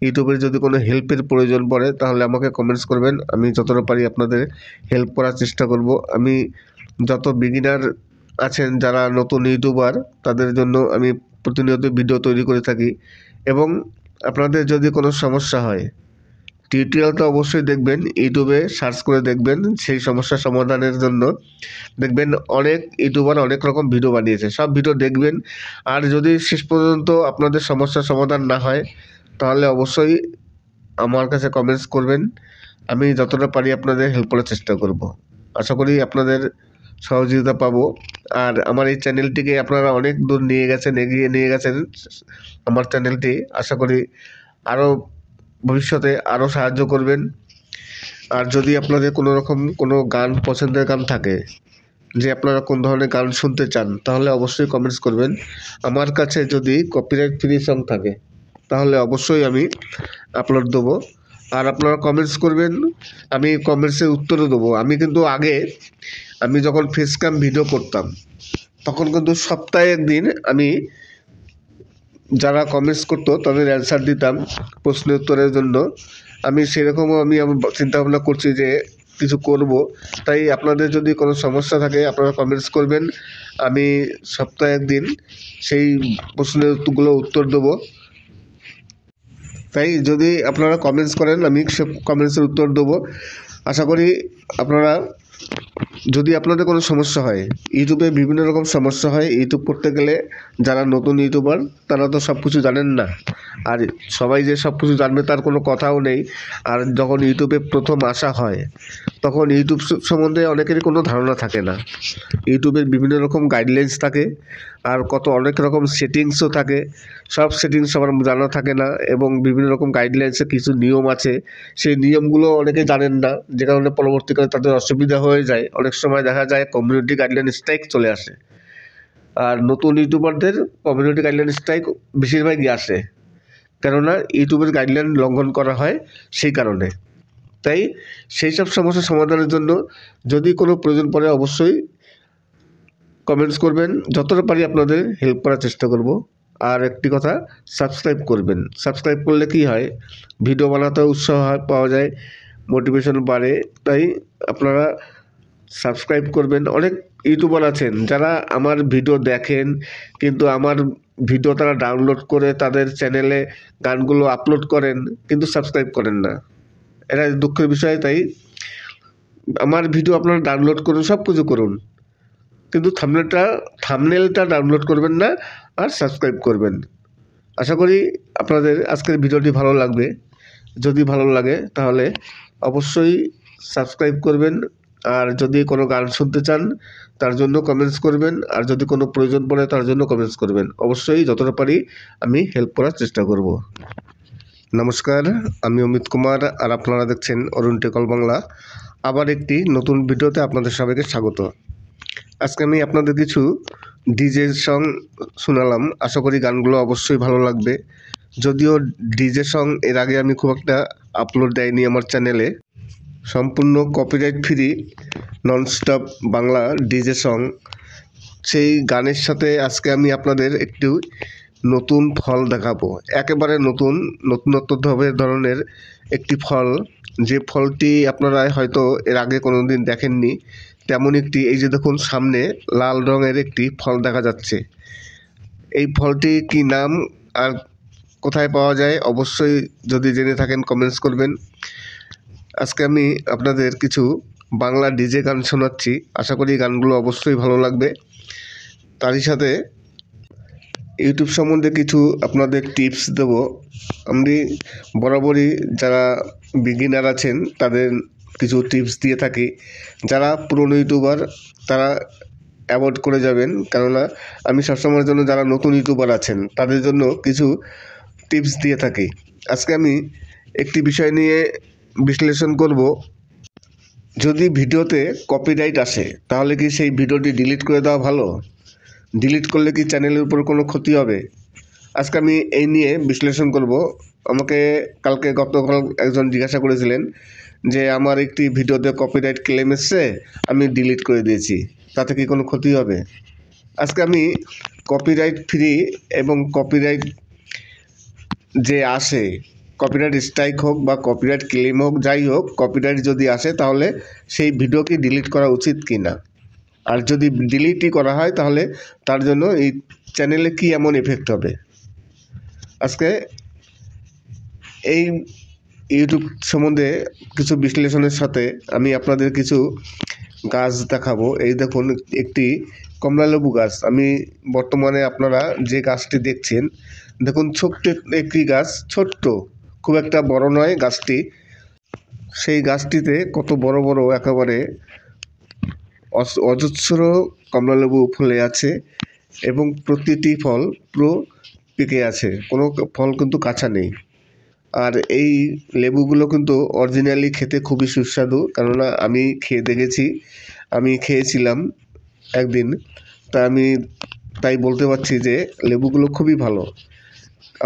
ইউটিউবের যদি কোনো হেল্পের প্রয়োজন পড়ে তাহলে আমাকে কমেন্টস করবেন, আমি যতটা পারি আপনাদের হেল্প করার চেষ্টা করব। আমি যত বিগিনার আছেন যারা নতুন ইউটিউবার তাদের জন্য আমি প্রতিনিয়ত ভিডিও তৈরি করে থাকি। এবং আপনাদের যদি কোনো সমস্যা হয় টিউটোরিয়ালটা অবশ্যই দেখবেন, ইউটিউবে সার্চ করে দেখবেন, সেই সমস্যা সমাধানের জন্য দেখবেন অনেক ইউটিউবার অনেক রকম ভিডিও বানিয়েছে, সব ভিডিও দেখবেন। আর যদি শেষ পর্যন্ত আপনাদের সমস্যার সমাধান না হয় তাহলে অবশ্যই আমার কাছে কমেন্টস করবেন, আমি যতটা পারি আপনাদের হেল্প করার চেষ্টা করব। আশা করি আপনাদের সহযোগিতা পাবো। আর আমার এই চ্যানেলটিকে আপনারা অনেক দূর নিয়ে গেছেন, এগিয়ে নিয়ে গেছেন আমার চ্যানেলটি। আশা করি আরও ভবিষ্যতে আরও সাহায্য করবেন। আর যদি আপনাদের কোনো রকম কোনো গান পছন্দের গান থাকে, যে আপনারা কোন ধরনের গান শুনতে চান, তাহলে অবশ্যই কমেন্টস করবেন। আমার কাছে যদি কপিরাইট ফ্রি সং থাকে তাহলে অবশ্যই আমি আপলোড দেবো। আর আপনারা কমেন্টস করবেন, আমি কমেন্টসের উত্তরও দেবো। আমি কিন্তু আগে আমি যখন ফেস ক্যাম ভিডিও করতাম তখন কিন্তু সপ্তাহে একদিন আমি যারা কমেন্টস করতো তাদের অ্যান্সার দিতাম প্রশ্ন উত্তরের জন্য। আমি সেরকমও আমি চিন্তা ভাবনা করছি যে কিছু করব। তাই আপনাদের যদি কোনো সমস্যা থাকে আপনারা কমেন্টস করবেন, আমি সপ্তাহে একদিন সেই প্রশ্নের উত্তর দেবো। তাই যদি আপনারা কমেন্টস করেন আমি সব কমেন্টসের উত্তর দেবো। আশা করি আপনারা, যদি আপনাদের কোনো সমস্যা হয়, ইউটিউবে বিভিন্ন রকম সমস্যা হয়, ইউটিউব করতে গেলে যারা নতুন ইউটিউবার তারা তো সব কিছু জানেন না, আর সবাই যে সব কিছু জানবে তার কোনো কথাও নেই। আর যখন ইউটিউবে প্রথম আসা হয় তখন ইউটিউব সম্বন্ধে অনেকেরই কোনো ধারণা থাকে না। ইউটিউবের বিভিন্ন রকম গাইডলাইন্স থাকে, আর অনেক রকম সেটিংসও থাকে, সব সেটিংস সবার জানা থাকে না। এবং বিভিন্ন রকম গাইডলাইন্সের কিছু নিয়ম আছে, সেই নিয়মগুলো অনেকে জানেন না, যে কারণে পরবর্তীকালে তাদের অসুবিধা হয়ে যায়। অনেক সময় দেখা যায় কমিউনিটি গাইডলাইন স্ট্রাইক চলে আসে, আর নতুন ইউটিউবারদের কমিউনিটি গাইডলাইন স্ট্রাইক বেশিরভাগই আসে, কেননা ইউটিউবের গাইডলাইন লঙ্ঘন করা হয় সেই কারণে। তাই সেই সব সমস্যার সমাধানের জন্য যদি কোনো প্রয়োজন পড়ে অবশ্যই কমেন্টস করবেন, যতটা পারি আপনাদের হেল্প করার চেষ্টা করব। আর একটি কথা, সাবস্ক্রাইব করবেন। সাবস্ক্রাইব করলে কি হয়, ভিডিও বানাতে উৎসাহ পাওয়া যায়, মোটিভেশন বাড়ে। তাই আপনারা সাবস্ক্রাইব করবেন। অনেক ইউটিউবার আছেন যারা আমার ভিডিও দেখেন, কিন্তু আমার ভিডিও তারা ডাউনলোড করে তাদের চ্যানেলে গানগুলো আপলোড করেন কিন্তু সাবস্ক্রাইব করেন না, এটা দুঃখের বিষয়। তাই আমার ভিডিও আপনারা ডাউনলোড করুন, সব কিছু করুন, কিন্তু থাম্বনেলটা ডাউনলোড করবেন না আর সাবস্ক্রাইব করবেন। আশা করি আপনাদের আজকের ভিডিওটি ভালো লাগবে। যদি ভালো লাগে তাহলে অবশ্যই সাবস্ক্রাইব করবেন। আর যদি কোনো গান শুনতে চান তার জন্য কমেন্টস করবেন, আর যদি কোনো প্রয়োজন পড়ে তার জন্য কমেন্টস করবেন। অবশ্যই যতটা পারি আমি হেল্প করার চেষ্টা করব। নমস্কার, আমি অমিত কুমার, আর আপনারা দেখছেন অরুণ টেকল বাংলা। আবার একটি নতুন ভিডিওতে আপনাদের সবাইকে স্বাগত। আজকে আমি আপনাদের কিছু ডিজে সং শোনালাম, আশা করি গানগুলো অবশ্যই ভালো লাগবে। যদিও ডিজে সং এর আগে আমি খুব একটা আপলোড দেয়নি আমার চ্যানেলে, সম্পূর্ণ copyright free nonstop Bangla DJ song, সেই গানের সাথে আজকে আমি আপনাদের একটু নতুন ফল দেখাবো, একেবারে নতুনত্ব ধরনের একটি ফল, যে ফলটি আপনারা হয়তো এর আগে কোনো দিন দেখেননি। তেমন একটি, এই যে দেখুন সামনে লাল রঙের একটি ফল দেখা যাচ্ছে। এই ফলটি কি নাম আর কোথায় পাওয়া যায় অবশ্যই যদি জেনে থাকেন কমেন্টস করবেন। আজকে আমি আপনাদের কিছু বাংলা ডিজে গান শোনাচ্ছি, আশা করি গানগুলো অবশ্যই ভালো লাগবে। তারই সাথে ইউটিউব সম্বন্ধে কিছু আপনাদের টিপস দেব। আমি বরাবরই যারা বিগিনার আছেন তাদের কিছু টিপস দিয়ে থাকি। যারা পুরনো ইউটিউবার তারা অ্যাভয়েড করে যাবেন, কেননা আমি সবসময়ের জন্য যারা নতুন ইউটিউবার আছেন তাদের জন্য কিছু টিপস দিয়ে থাকি। আজকে আমি একটি বিষয় নিয়ে বিশ্লেষণ করব। যদি ভিডিওতে কপিরাইট আসে তাহলে কি সেই ভিডিওটি ডিলিট করে দেওয়া ভালো? ডিলিট করলে কি চ্যানেলের উপর কোনো ক্ষতি হবে? আজকে আমি এই নিয়ে বিশ্লেষণ করব। আমাকে গতকাল একজন জিজ্ঞাসা করেছিলেন যে আমার একটি ভিডিওতে কপিরাইট ক্লেম এসছে, আমি ডিলিট করে দিয়েছি, তাতে কি কোনো ক্ষতি হবে? আজকে আমি কপিরাইট ফ্রি এবং কপিরাইট যে আসে, কপিরাইট স্ট্রাইক হোক বা কপিরাইট ক্লেম হোক, যাই হোক, কপিরাইট যদি আসে তাহলে সেই ভিডিও কি ডিলিট করা উচিত কি না, আর যদি ডিলিটই করা হয় তাহলে তার জন্য এই চ্যানেলে কি এমন এফেক্ট হবে। আজকে এই ইউটিউব সম্বন্ধে কিছু বিশ্লেষণের সাথে আমি আপনাদের কিছু গাছ দেখাবো। এই দেখুন একটি কমলালেবু গাছ। আমি বর্তমানে আপনারা যে গাছটি দেখছেন, দেখুন ছোট্ট একটি গাছ, ছোট্ট, খুব একটা বড় নয় গাছটি। সেই গাছটিতে কত বড় বড় একেবারে অজস্র কমলালেবু ফুলে আছে এবং প্রতিটি ফল পুরো পেকে আছে, কোনো ফল কিন্তু কাঁচা নেই। আর এই লেবুগুলো কিন্তু অরিজিনালি খেতে খুবই সুস্বাদু, কেননা আমি খেয়ে দেখেছি, আমি খেয়েছিলাম একদিন, তাই বলতে পারছি যে লেবুগুলো খুবই ভালো।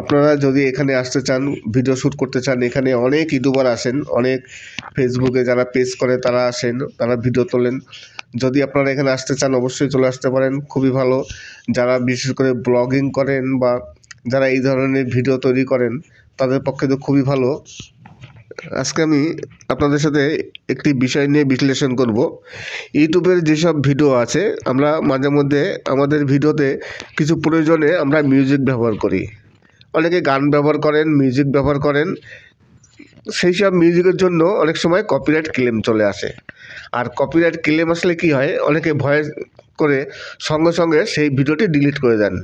আপনারা যদি এখানে আসতে চান, ভিডিও শ্যুট করতে চান, এখানে অনেক ইউটিউবার আসেন, অনেক ফেসবুকে যারা পেজ করে তারা আসেন, তারা ভিডিও তোলেন। যদি আপনারা এখানে আসতে চান অবশ্যই চলে আসতে পারেন, খুবই ভালো। যারা বিশেষ করে ব্লগিং করেন বা যারা এই ধরনের ভিডিও তৈরি করেন তাদের পক্ষে তো খুবই ভালো। আজকে আমি আপনাদের সাথে একটি বিষয় নিয়ে বিশ্লেষণ করব। ইউটিউবের যেসব ভিডিও আছে, আমরা মাঝে মধ্যে আমাদের ভিডিওতে কিছু প্রয়োজনে আমরা মিউজিক ব্যবহার করি, অনেকে গান ব্যবহার করেন, মিউজিক ব্যবহার করেন। সেই সব মিউজিকের জন্য অনেক সময় কপিরাইট ক্লেম চলে আসে। আর কপিরাইট ক্লেম আসলে কি হয়, অনেকে ভয় করে সঙ্গে সঙ্গে সেই ভিডিওটি ডিলিট করে দেন।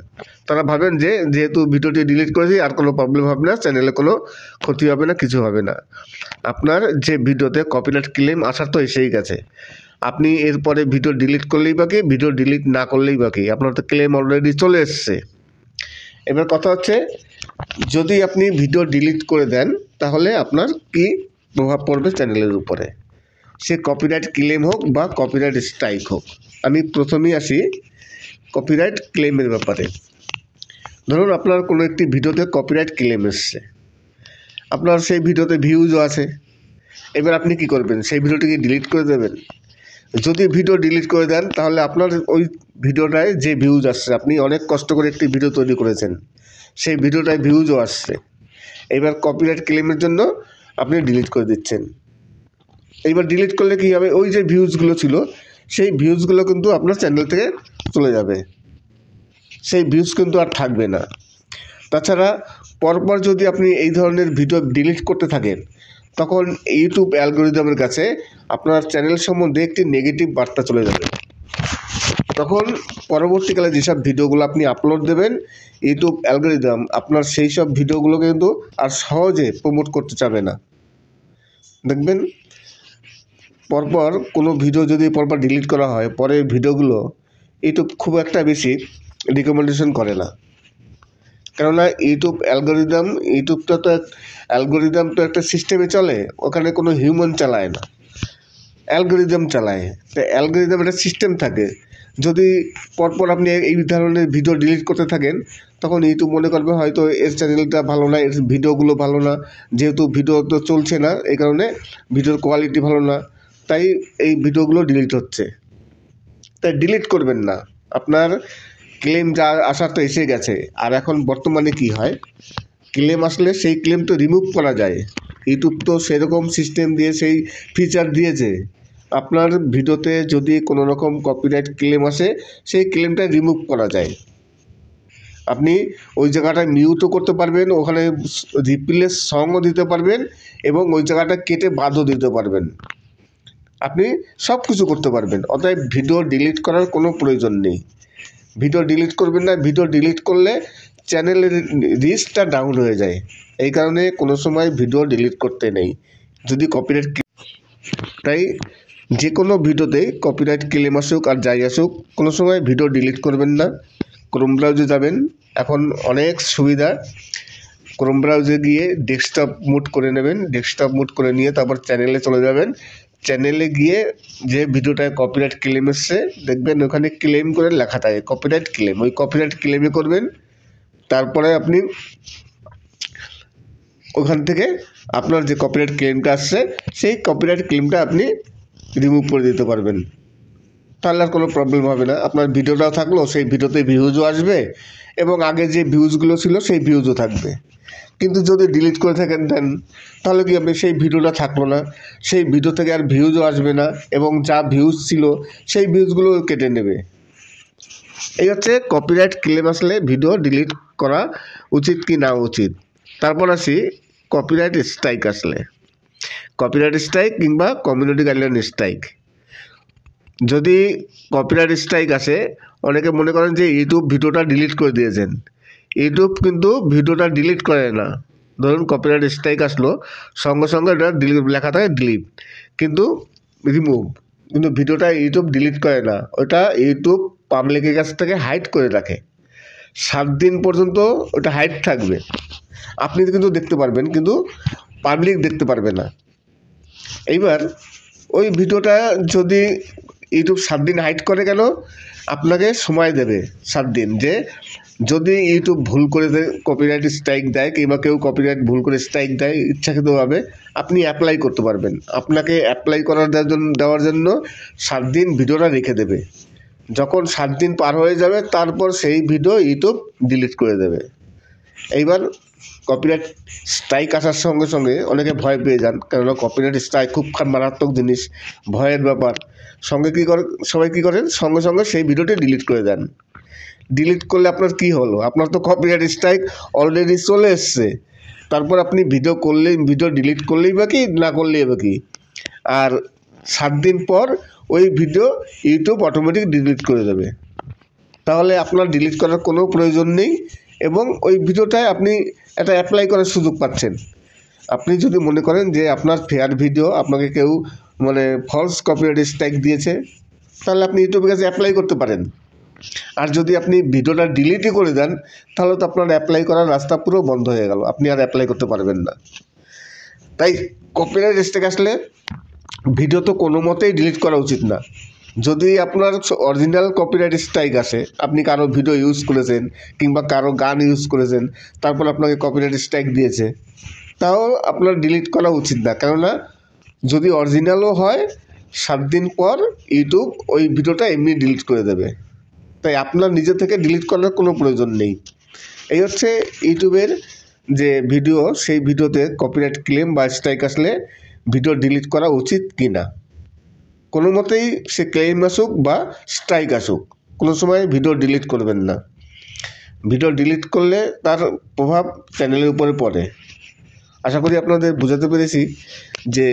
তারা ভাবেন যে যেহেতু ভিডিওটি ডিলিট করেছি আর কোনো প্রবলেম হবে না, চ্যানেলে কোনো ক্ষতি হবে না, কিছু হবে না। আপনার যে ভিডিওতে কপিরাইট ক্লেম আসার তো এসেই গেছে, আপনি এরপরে ভিডিও ডিলিট করলেই বাকি, ভিডিও ডিলিট না করলেই বাকি, আপনার তো ক্লেম অলরেডি চলে এসছে। এবার কথা হচ্ছে, যদি আপনি ভিডিও ডিলিট করে দেন তাহলে আপনার কি প্রভাব পড়বে চ্যানেলের উপরে, সে কপিরাইট ক্লেম হোক বা কপিরাইট স্ট্রাইক হোক। আমি প্রথমেই আসি কপিরাইট ক্লেমের ব্যাপারে। ধরুন আপনার কোনো একটি ভিডিওতে কপিরাইট ক্লেম এসছে, আপনার সেই ভিডিওতে ভিউজও আছে, এবার আপনি কি করবেন, সেই ভিডিওটিকে ডিলিট করে দেবেন? যদি ভিডিও ডিলিট করে দেন তাহলে আপনার ওই ভিডিওটায় যে ভিউজ আসছে, আপনি অনেক কষ্ট করে একটি ভিডিও তৈরি করেছেন, সেই ভিডিওটায় ভিউজও আসছে, এবার কপিরাইট ক্লেমের জন্য আপনি ডিলিট করে দিচ্ছেন। এইবার ডিলিট করলে কী হবে, ওই যে ভিউজগুলো ছিল সেই ভিউজগুলো কিন্তু আপনার চ্যানেল থেকে চলে যাবে, সেই ভিউজ কিন্তু আর থাকবে না। তাছাড়া পরপর যদি আপনি এই ধরনের ভিডিও ডিলিট করতে থাকেন তখন ইউটিউব অ্যালগরিদমের কাছে আপনার চ্যানেল সম্বন্ধে একটি নেগেটিভ বার্তা চলে যাবে। তখন পরবর্তীকালে যেসব ভিডিওগুলো আপনি আপলোড দেবেন, ইউটিউব অ্যালগরিদম আপনার সেই সব ভিডিওগুলোকে কিন্তু আর সহজে প্রমোট করতে চাবে না। দেখবেন পরপর কোনো ভিডিও যদি পরপর ডিলিট করা হয়, পরের ভিডিওগুলো ইউটিউব খুব একটা বেশি রিকমেন্ডেশন করে না, কেননা অ্যালগরিদম তো একটা সিস্টেমে চলে, ওখানে কোনো হিউম্যান চালায় না, অ্যালগরিদম চালায়। তো অ্যালগরিদম একটা সিস্টেম থাকে, যদি পরপর আপনি এই ধরনের ভিডিও ডিলিট করতে থাকেন তখন ইউটিউব মনে করবে হয়তো এর চ্যানেলটা ভালো না, এর ভিডিওগুলো ভালো না, যেহেতু ভিডিও তো চলছে না এই কারণে ভিডিওর কোয়ালিটি ভালো না, তাই এই ভিডিওগুলো ডিলিট হচ্ছে। তাই ডিলিট করবেন না, আপনার ক্লেম যা আসার তো এসে গেছে। আর এখন বর্তমানে কি হয়, ক্লেম আসলে সেই ক্লেম তো রিমুভ করা যায়। ইউটিউব তো সেরকম সিস্টেম দিয়ে সেই ফিচার দিয়েছে, আপনার ভিডিওতে যদি কোনো রকম কপিরাইট ক্লেম আসে সেই ক্লেমটা রিমুভ করা যায়। আপনি ওই জায়গাটায় মিউটও করতে পারবেন, ওখানে রিপ্লেস সংও দিতে পারবেন এবং ওই জায়গাটা কেটে বাদও দিতে পারবেন। আপনি সব কিছু করতে পারবেন। অতএব ভিডিও ডিলিট করার কোনো প্রয়োজন নেই। ভিডিও ডিলিট করবেন না, ভিডিও ডিলিট করলে চ্যানেলের রিচটা ডাউন হয়ে যায়। এই কারণে কোনো সময় ভিডিও ডিলিট করতে নেই যদি কপিরাইট। তাই যে কোনো ভিডিওতেই কপিরাইট ক্লেম আসুক আর যাই আসুক, কোনো সময় ভিডিও ডিলিট করবেন না। ক্রোম ব্রাউজে যাবেন, এখন অনেক সুবিধা। ক্রোম ব্রাউজে গিয়ে ডেস্কটপ মুড করে নেবেন, ডেস্কটপ মুড করে নিয়ে তারপর চ্যানেলে চলে যাবেন। চ্যানেলে গিয়ে যে ভিডিওটায় কপিরাইট ক্লেম এসছে দেখবেন ওখানে ক্লেম করে লেখা থাকে কপিরাইট ক্লেম, ওই কপিরাইট ক্লেমে করবেন। তারপরে আপনি ওখান থেকে আপনার যে কপিরাইট ক্লেমটা আসছে সেই কপিরাইট ক্লেমটা আপনি রিমুভ করে দিতে পারবেন। তাহলে আর কোনো প্রবলেম হবে না। আপনার ভিডিওটাও থাকলো, সেই ভিডিওতে ভিউজও আসবে এবং আগে যে ভিউজগুলো ছিল সেই ভিউজও থাকবে। কিন্তু যদি ডিলিট করে থাকেন দেন তাহলে কি হবে, সেই ভিডিওটা থাকলো না, সেই ভিডিও থেকে আর ভিউজও আসবে না এবং যা ভিউজ ছিল সেই ভিউজগুলো কেটে নেবে। এই হচ্ছে কপিরাইট ক্লেম আসলে ভিডিও ডিলিট করা উচিত কি না উচিত। তারপর আসি কপিরাইট স্ট্রাইক আসলে। কপিরাইট স্ট্রাইক কিংবা কমিউনিটি গাইডলাইন স্ট্রাইক। যদি কপিরাইট স্ট্রাইক আসে, অনেকে মনে করেন যে ইউটিউব ভিডিওটা ডিলিট করে দিয়েছেন। ইউটিউব কিন্তু ভিডিওটা ডিলিট করে না। ধরুন কপিরাইট স্ট্রাইক আসলো, সঙ্গে সঙ্গে এটা ডিলিট লেখা থাকে ডিলিট, কিন্তু রিমুভ, কিন্তু ভিডিওটা ইউটিউব ডিলিট করে না। ওটা ইউটিউব পাবলিকের কাছ থেকে হাইড করে রাখে। 7 দিন পর্যন্ত ওটা হাইড থাকবে। আপনি কিন্তু দেখতে পারবেন, কিন্তু পাবলিক দেখতে পারবে না। এইবার ওই ভিডিওটা যদি ইউটিউব 7 দিন হাইড করে, কেন আপনাকে সময় দেবে 7 দিন, যে যদি ইউটিউব ভুল করে কপিরাইট স্ট্রাইক দেয় কিংবা কেউ কপিরাইট ভুল করে স্ট্রাইক দেয় ইচ্ছাকৃতভাবে, আপনি অ্যাপ্লাই করতে পারবেন। আপনাকে অ্যাপ্লাই দেওয়ার জন্য 7 দিন ভিডিওটা রেখে দেবে। যখন 7 দিন পার হয়ে যাবে তারপর সেই ভিডিও ইউটিউব ডিলিট করে দেবে। এইবার কপিরাইট স্ট্রাইক আসার সঙ্গে সঙ্গে অনেকে ভয় পেয়ে যান, কেননা কপিরাইট স্ট্রাইক খুব মারাত্মক জিনিস, ভয়ের ব্যাপার। সবাই কী করেন, সঙ্গে সঙ্গে সেই ভিডিওটি ডিলিট করে দেন। ডিলিট করলে আপনার কি হলো, আপনার তো কপিরাইট স্ট্রাইক অলরেডি চলে এসছে। তারপর আপনি ভিডিও ডিলিট করলেই বা কি, না করলেই বা কি, আর 7 দিন পর ওই ভিডিও ইউটিউব অটোমেটিক ডিলিট করে দেবে। তাহলে আপনার ডিলিট করার কোনো প্রয়োজন নেই এবং ওই ভিডিওটায় আপনি একটা অ্যাপ্লাই করার সুযোগ পাচ্ছেন। আপনি যদি মনে করেন যে আপনার ফেয়ার ভিডিও, আপনাকে কেউ ফলস কপিরাইট স্ট্রাইক দিয়েছে, তাহলে আপনি ইউটিউবের কাছে অ্যাপ্লাই করতে পারেন। আর যদি আপনি ভিডিওটা ডিলিটই করে দেন তাহলে তো আপনার অ্যাপ্লাই করার রাস্তা পুরো বন্ধ হয়ে গেল, আপনি আর অ্যাপ্লাই করতে পারবেন না। তাই কপিরাইট স্ট্রাইক আসলে ভিডিও তো কোনো মতেই ডিলিট করা উচিত না। যদি আপনার অরিজিনাল কপিরাইট স্ট্রাইক আসে, আপনি কারো ভিডিও ইউজ করেছেন কিংবা কারো গান ইউজ করেছেন, তারপর আপনাকে কপিরাইট স্ট্রাইক দিয়েছে, তাও আপনার ডিলিট করা উচিত না। কেননা যদি অরিজিনালও হয় 7 দিন পর ইউটিউব ওই ভিডিওটা এমনি ডিলিট করে দেবে। তাই আপনার নিজে থেকে ডিলিট করার কোনো প্রয়োজন নেই। এই হচ্ছে ইউটিউবের যে ভিডিও, সেই ভিডিওতে কপিরাইট ক্লেম বা স্ট্রাইক আসলে ভিডিও ডিলিট করা উচিত কি না। কোনো মতেই সে ক্লেম আসুক বা স্ট্রাইক আসুক, কোনো সময় ভিডিও ডিলিট করবেন না। ভিডিও ডিলিট করলে তার প্রভাব চ্যানেলের উপরে পড়ে। আশা করি আপনাদের বোঝাতে পেরেছি যে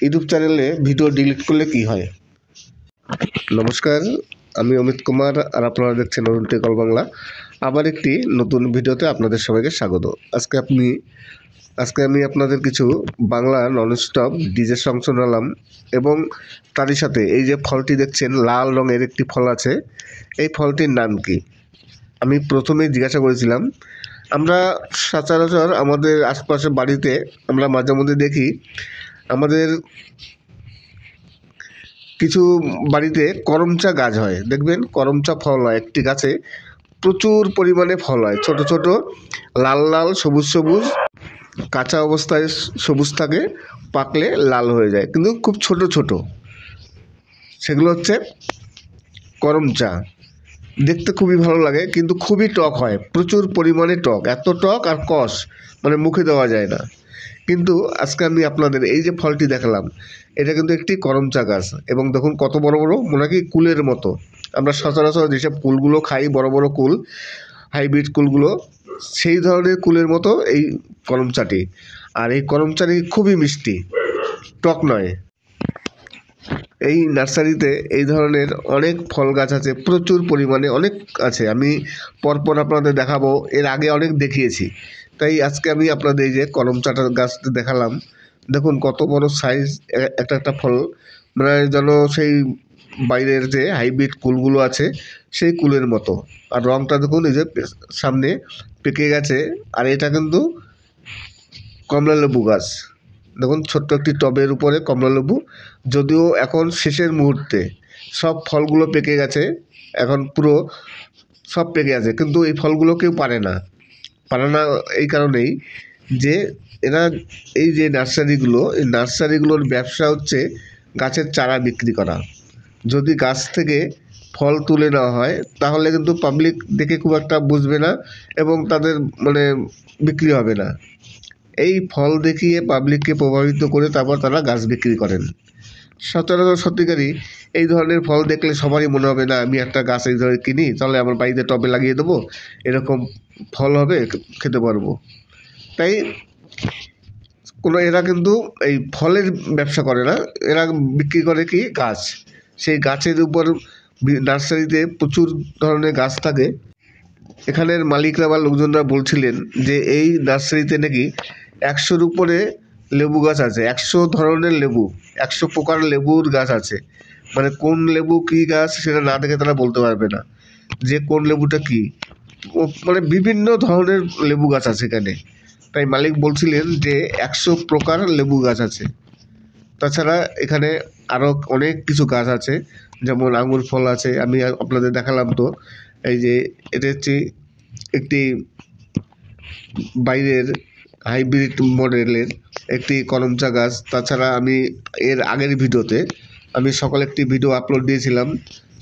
ইউটিউব চ্যানেলে ভিডিও ডিলিট করলে কি হয়। নমস্কার, আমি অমিত কুমার আর আপনারা দেখছেন অরুণ টেক অল বাংলা। আবার একটি নতুন ভিডিওতে আপনাদের সবাইকে স্বাগত। আজকে আমি আপনাদের কিছু বাংলা ননস্টপ ডিজে সং শোনালাম এবং তারই সাথে এই যে ফলটি দেখছেন, লাল রঙের একটি ফল আছে, এই ফলটির নাম কি আমি প্রথমেই জিজ্ঞাসা করেছিলাম। আমরা সচরাচর আমাদের আশপাশের বাড়িতে আমরা মাঝে মধ্যে দেখি, আমাদের কিছু বাড়িতে করমচা গাছ হয়, দেখবেন করমচা ফল হয় একটি গাছে, প্রচুর পরিমাণে ফল হয়, ছোট ছোট লাল লাল সবুজ সবুজ, কাঁচা অবস্থায় সবুজ থাকে, পাকলে লাল হয়ে যায়, কিন্তু খুব ছোট ছোট। সেগুলো হচ্ছে করমচা। দেখতে খুবই ভালো লাগে, কিন্তু খুবই টক হয়, প্রচুর পরিমাণে টক, এত টক আর কষ মানে মুখে দেওয়া যায় না। কিন্তু আজকে আমি আপনাদের এই যে ফলটি দেখালাম, এটা কিন্তু একটি করমচা গাছ, এবং দেখুন কত বড় বড়, মনে কি কুলের মতো। আমরা সচরাচর যেসব কুলগুলো খাই, বড় বড় কুল, হাইব্রিড কুলগুলো, সেই ধরনের কুলের মতো এই করমচাটি। আর এই করমচাটি খুবই মিষ্টি, টক নয়। এই নার্সারিতে এই ধরনের অনেক ফল গাছ আছে, প্রচুর পরিমাণে অনেক আছে। আমি পরপর আপনাদের দেখাবো, এর আগে অনেক দেখিয়েছি, তাই আজকে আমি আপনাদের এই যে করমচাটার গাছটা দেখালাম। দেখুন কত বড় সাইজ, একটা একটা ফল, মানে যেন সেই বাইরের যে হাইব্রিড কুলগুলো আছে সেই কুলের মতো। আর রঙটা দেখুন, এই যে সামনে পেকে গেছে। আর এটা কিন্তু কমলালেবু গাছ, দেখুন ছোট্ট একটি টবের উপরে কমলালেবু, যদিও এখন শেষের মুহূর্তে সব ফলগুলো পেকে গেছে, এখন পুরো সব পেকে আছে, কিন্তু এই ফলগুলো কেউ পারে না এই কারণেই যে এরা এই যে নার্সারিগুলো, এই নার্সারিগুলোর ব্যবসা হচ্ছে গাছের চারা বিক্রি করা। যদি গাছ থেকে ফল তুলে নেওয়া হয় তাহলে কিন্তু পাবলিক দেখে খুব একটা বুঝবে না, এবং তাদের মানে বিক্রি হবে না। এই ফল দেখিয়ে পাবলিককে প্রভাবিত করে তারপর তারা গাছ বিক্রি করেন। সচরাচর সত্যিকারই এই ধরনের ফল দেখলে সবারই মনে হবে, না আমি একটা গাছ এই ধরনের কিনি, তাহলে আমার বাড়িতে টবে লাগিয়ে দেবো, এরকম ফল হবে, খেতে পারবো। তাই এরা কিন্তু এই ফলের ব্যবসা করে না, এরা বিক্রি করে কি গাছ। সেই গাছের উপর নার্সারিতে প্রচুর ধরনের গাছ থাকে। এখানের মালিকরা বা লোকজনরা বলছিলেন যে এই নার্সারিতে নাকি 100-র উপরে লেবু গাছ আছে, 100 ধরনের লেবু, 100 প্রকার লেবুর গাছ আছে। মানে কোন লেবু কী গাছ সেটা না দেখে তারা বলতে পারবে না যে কোন লেবুটা কী। মানে বিভিন্ন ধরনের লেবু গাছ আছে এখানে। তাই মালিক বলছিলেন যে 100 প্রকার লেবু গাছ আছে। তাছাড়া এখানে আরও অনেক কিছু গাছ আছে, যেমন আঙুর ফল আছে, আমি আপনাদের দেখালাম। তো এই যে এটা হচ্ছে একটি বাইরের হাইব্রিড মডেলের একটি করমচা গাছ। তাছাড়া আমি এর আগের ভিডিওতে আমি সকালে একটি ভিডিও আপলোড দিয়েছিলাম,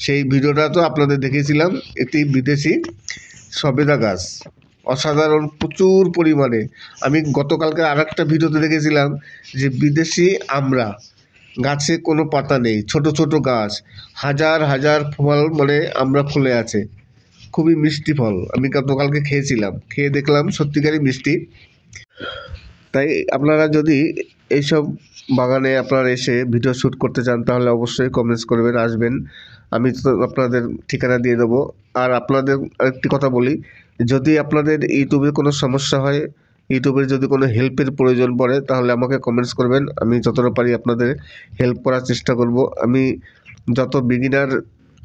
সেই ভিডিওটা তো আপনাদের দেখিয়েছিলাম একটি বিদেশি সবেদা গাছ, অসাধারণ প্রচুর পরিমাণে। আমি গতকালকে আর একটা ভিডিওতে দেখেছিলাম যে বিদেশি আমড়া, গাছে কোনো পাতা নেই, ছোট ছোট গাছ, হাজার হাজার ফল মানে আমড়া ফুলে আছে, খুবই মিষ্টি ফল। আমি গতকালকে খেয়েছিলাম, খেয়ে দেখলাম সত্যিকারই মিষ্টি। তাই আপনারা যদি এইসব বাগানে আপনারা এসে ভিডিও শ্যুট করতে চান তাহলে অবশ্যই কমেন্টস করবেন, আসবেন, আমি তো আপনাদের ঠিকানা দিয়ে দেবো। আর আপনাদের আরেকটি কথা বলি, যদি আপনাদের ইউটিউবে কোনো সমস্যা হয়, ইউটিউবের যদি কোনো হেল্পের প্রয়োজন পড়ে তাহলে আমাকে কমেন্টস করবেন, আমি যতটা পারি আপনাদের হেল্প করার চেষ্টা করব। আমি যত বিগিনার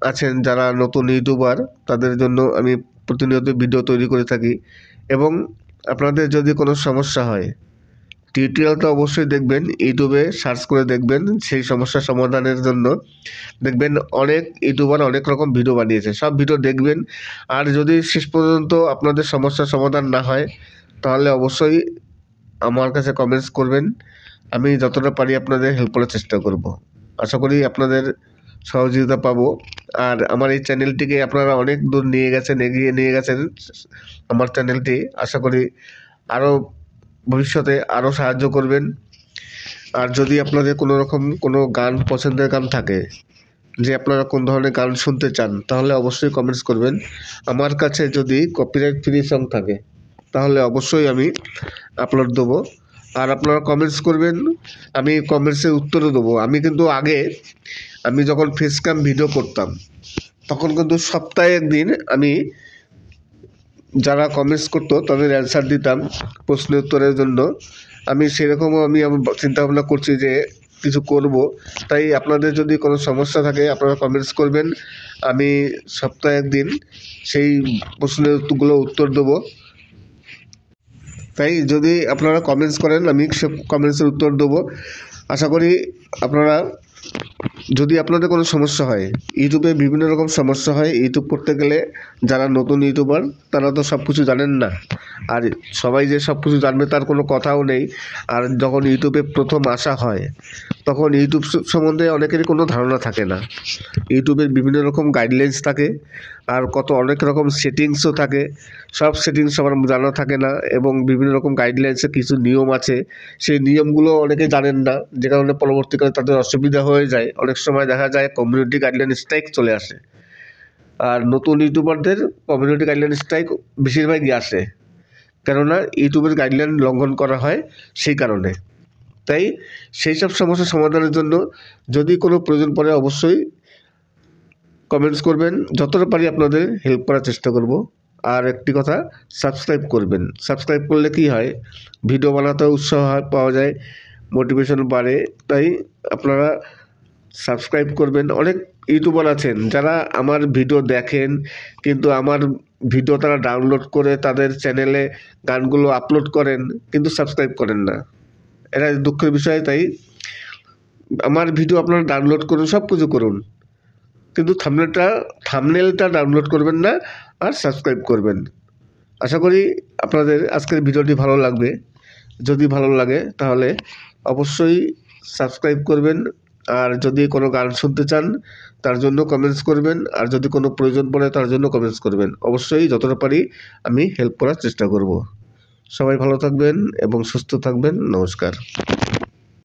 আছেন যারা নতুন ইউটিউবার তাদের জন্য আমি প্রতিনিয়ত ভিডিও তৈরি করে থাকি, এবং আপনাদের যদি কোনো সমস্যা হয় টিউটোরিয়ালটা অবশ্যই দেখবেন, ইউটিউবে সার্চ করে দেখবেন, সেই সমস্যা সমাধানের জন্য দেখবেন অনেক ইউটিউবার অনেক রকম ভিডিও বানিয়েছে, সব ভিডিও দেখবেন। আর যদি শেষ পর্যন্ত আপনাদের সমস্যার সমাধান না হয় তাহলে অবশ্যই আমার কাছে কমেন্টস করবেন, আমি যতটা পারি আপনাদের হেল্প করার চেষ্টা করব। আশা করি আপনাদের সহযোগিতা পাবো। আর আমার এই চ্যানেলটিকে আপনারা অনেক দূর নিয়ে গেছেন, এগিয়ে নিয়ে গেছেন আমার চ্যানেলটি। আশা করি আরও ভবিষ্যতে আরও সাহায্য করবেন। আর যদি আপনাদের কোনো রকম কোনো গান পছন্দের গান থাকে, যে আপনারা কোন ধরনের গান শুনতে চান, তাহলে অবশ্যই কমেন্টস করবেন। আমার কাছে যদি কপিরাইট ফ্রি সং থাকে তাহলে অবশ্যই আমি আপলোড দেবো। আর আপনারা কমেন্টস করবেন, আমি কমেন্টসের উত্তরও দেবো। আমি কিন্তু আগে আমি যখন ফেস ক্যাম ভিডিও করতাম তখন কিন্তু সপ্তাহে একদিন আমি যারা কমেন্টস করতো তাদের অ্যান্সার দিতাম প্রশ্নের উত্তরের জন্য। আমি সেরকমও আমি চিন্তা ভাবনা করছি যে কিছু করব। তাই আপনাদের যদি কোনো সমস্যা থাকে আপনারা কমেন্টস করবেন, আমি সপ্তাহে একদিন সেই প্রশ্নের উত্তর দেবো। তাই যদি আপনারা কমেন্টস করেন আমি সব কমেন্টসের উত্তর দেবো। আশা করি আপনারা যদি আপনাদের কোনো সমস্যা হয়, ইউটিউবে বিভিন্ন রকম সমস্যা হয়। ইউটিউব করতে গেলে যারা নতুন ইউটিউবার তারা তো সব কিছু জানেন না, আর সবাই যে সব কিছু জানবে তার কোনো কথাও নেই। আর যখন ইউটিউবে প্রথম আসা হয় তখন ইউটিউব সম্বন্ধে অনেকেরই কোনো ধারণা থাকে না। ইউটিউবের বিভিন্ন রকম গাইডলাইন্স থাকে, আর অনেক রকম সেটিংসও থাকে। সব সেটিংস সবার জানা থাকে না, এবং বিভিন্ন রকম গাইডলাইন্সে কিছু নিয়ম আছে, সেই নিয়মগুলো অনেকে জানেন না, যে কারণে পরবর্তীকালে তাদের অসুবিধা হয়ে যায়। অনেক সময় দেখা যায় কমিউনিটি গাইডলাইন স্ট্রাইক চলে আসে, আর নতুন ইউটিউবারদের কমিউনিটি গাইডলাইন স্ট্রাইক বেশিরভাগই আসে, কেননা ইউটিউবের গাইডলাইন লঙ্ঘন করা হয় সেই কারণে। তাই সেই সব সমস্যার সমাধানের জন্য যদি কোনো প্রয়োজন পড়ে অবশ্যই কমেন্টস করবেন, যতটা পারি আপনাদের হেল্প করার চেষ্টা করব। আর একটি কথা, সাবস্ক্রাইব করবেন। সাবস্ক্রাইব করলে কি হয়, ভিডিও বানাতে উৎসাহ পাওয়া যায়, মোটিভেশন বাড়ে। তাই আপনারা সাবস্ক্রাইব করবেন। অনেক ইউটিউবার আছেন যারা আমার ভিডিও দেখেন, কিন্তু আমার ভিডিও তারা ডাউনলোড করে তাদের চ্যানেলে গানগুলো আপলোড করেন, কিন্তু সাবস্ক্রাইব করেন না। এটা দুঃখের বিষয়। তাই আমার ভিডিও আপনারা ডাউনলোড করুন, সব কিছু করুন, কিন্তু থাম্বনেলটা ডাউনলোড করবেন না, আর সাবস্ক্রাইব করবেন। আশা করি আপনাদের আজকের ভিডিওটি ভালো লাগবে। যদি ভালো লাগে তাহলে অবশ্যই সাবস্ক্রাইব করবেন, আর যদি কোনো গান শুনতে চান তার জন্য কমেন্টস করবেন, আর যদি কোনো প্রয়োজন পড়ে তার জন্য কমেন্টস করবেন। অবশ্যই যতটা পারি আমি হেল্প করার চেষ্টা করব। সবাই ভালো থাকবেন এবং সুস্থ থাকবেন। নমস্কার।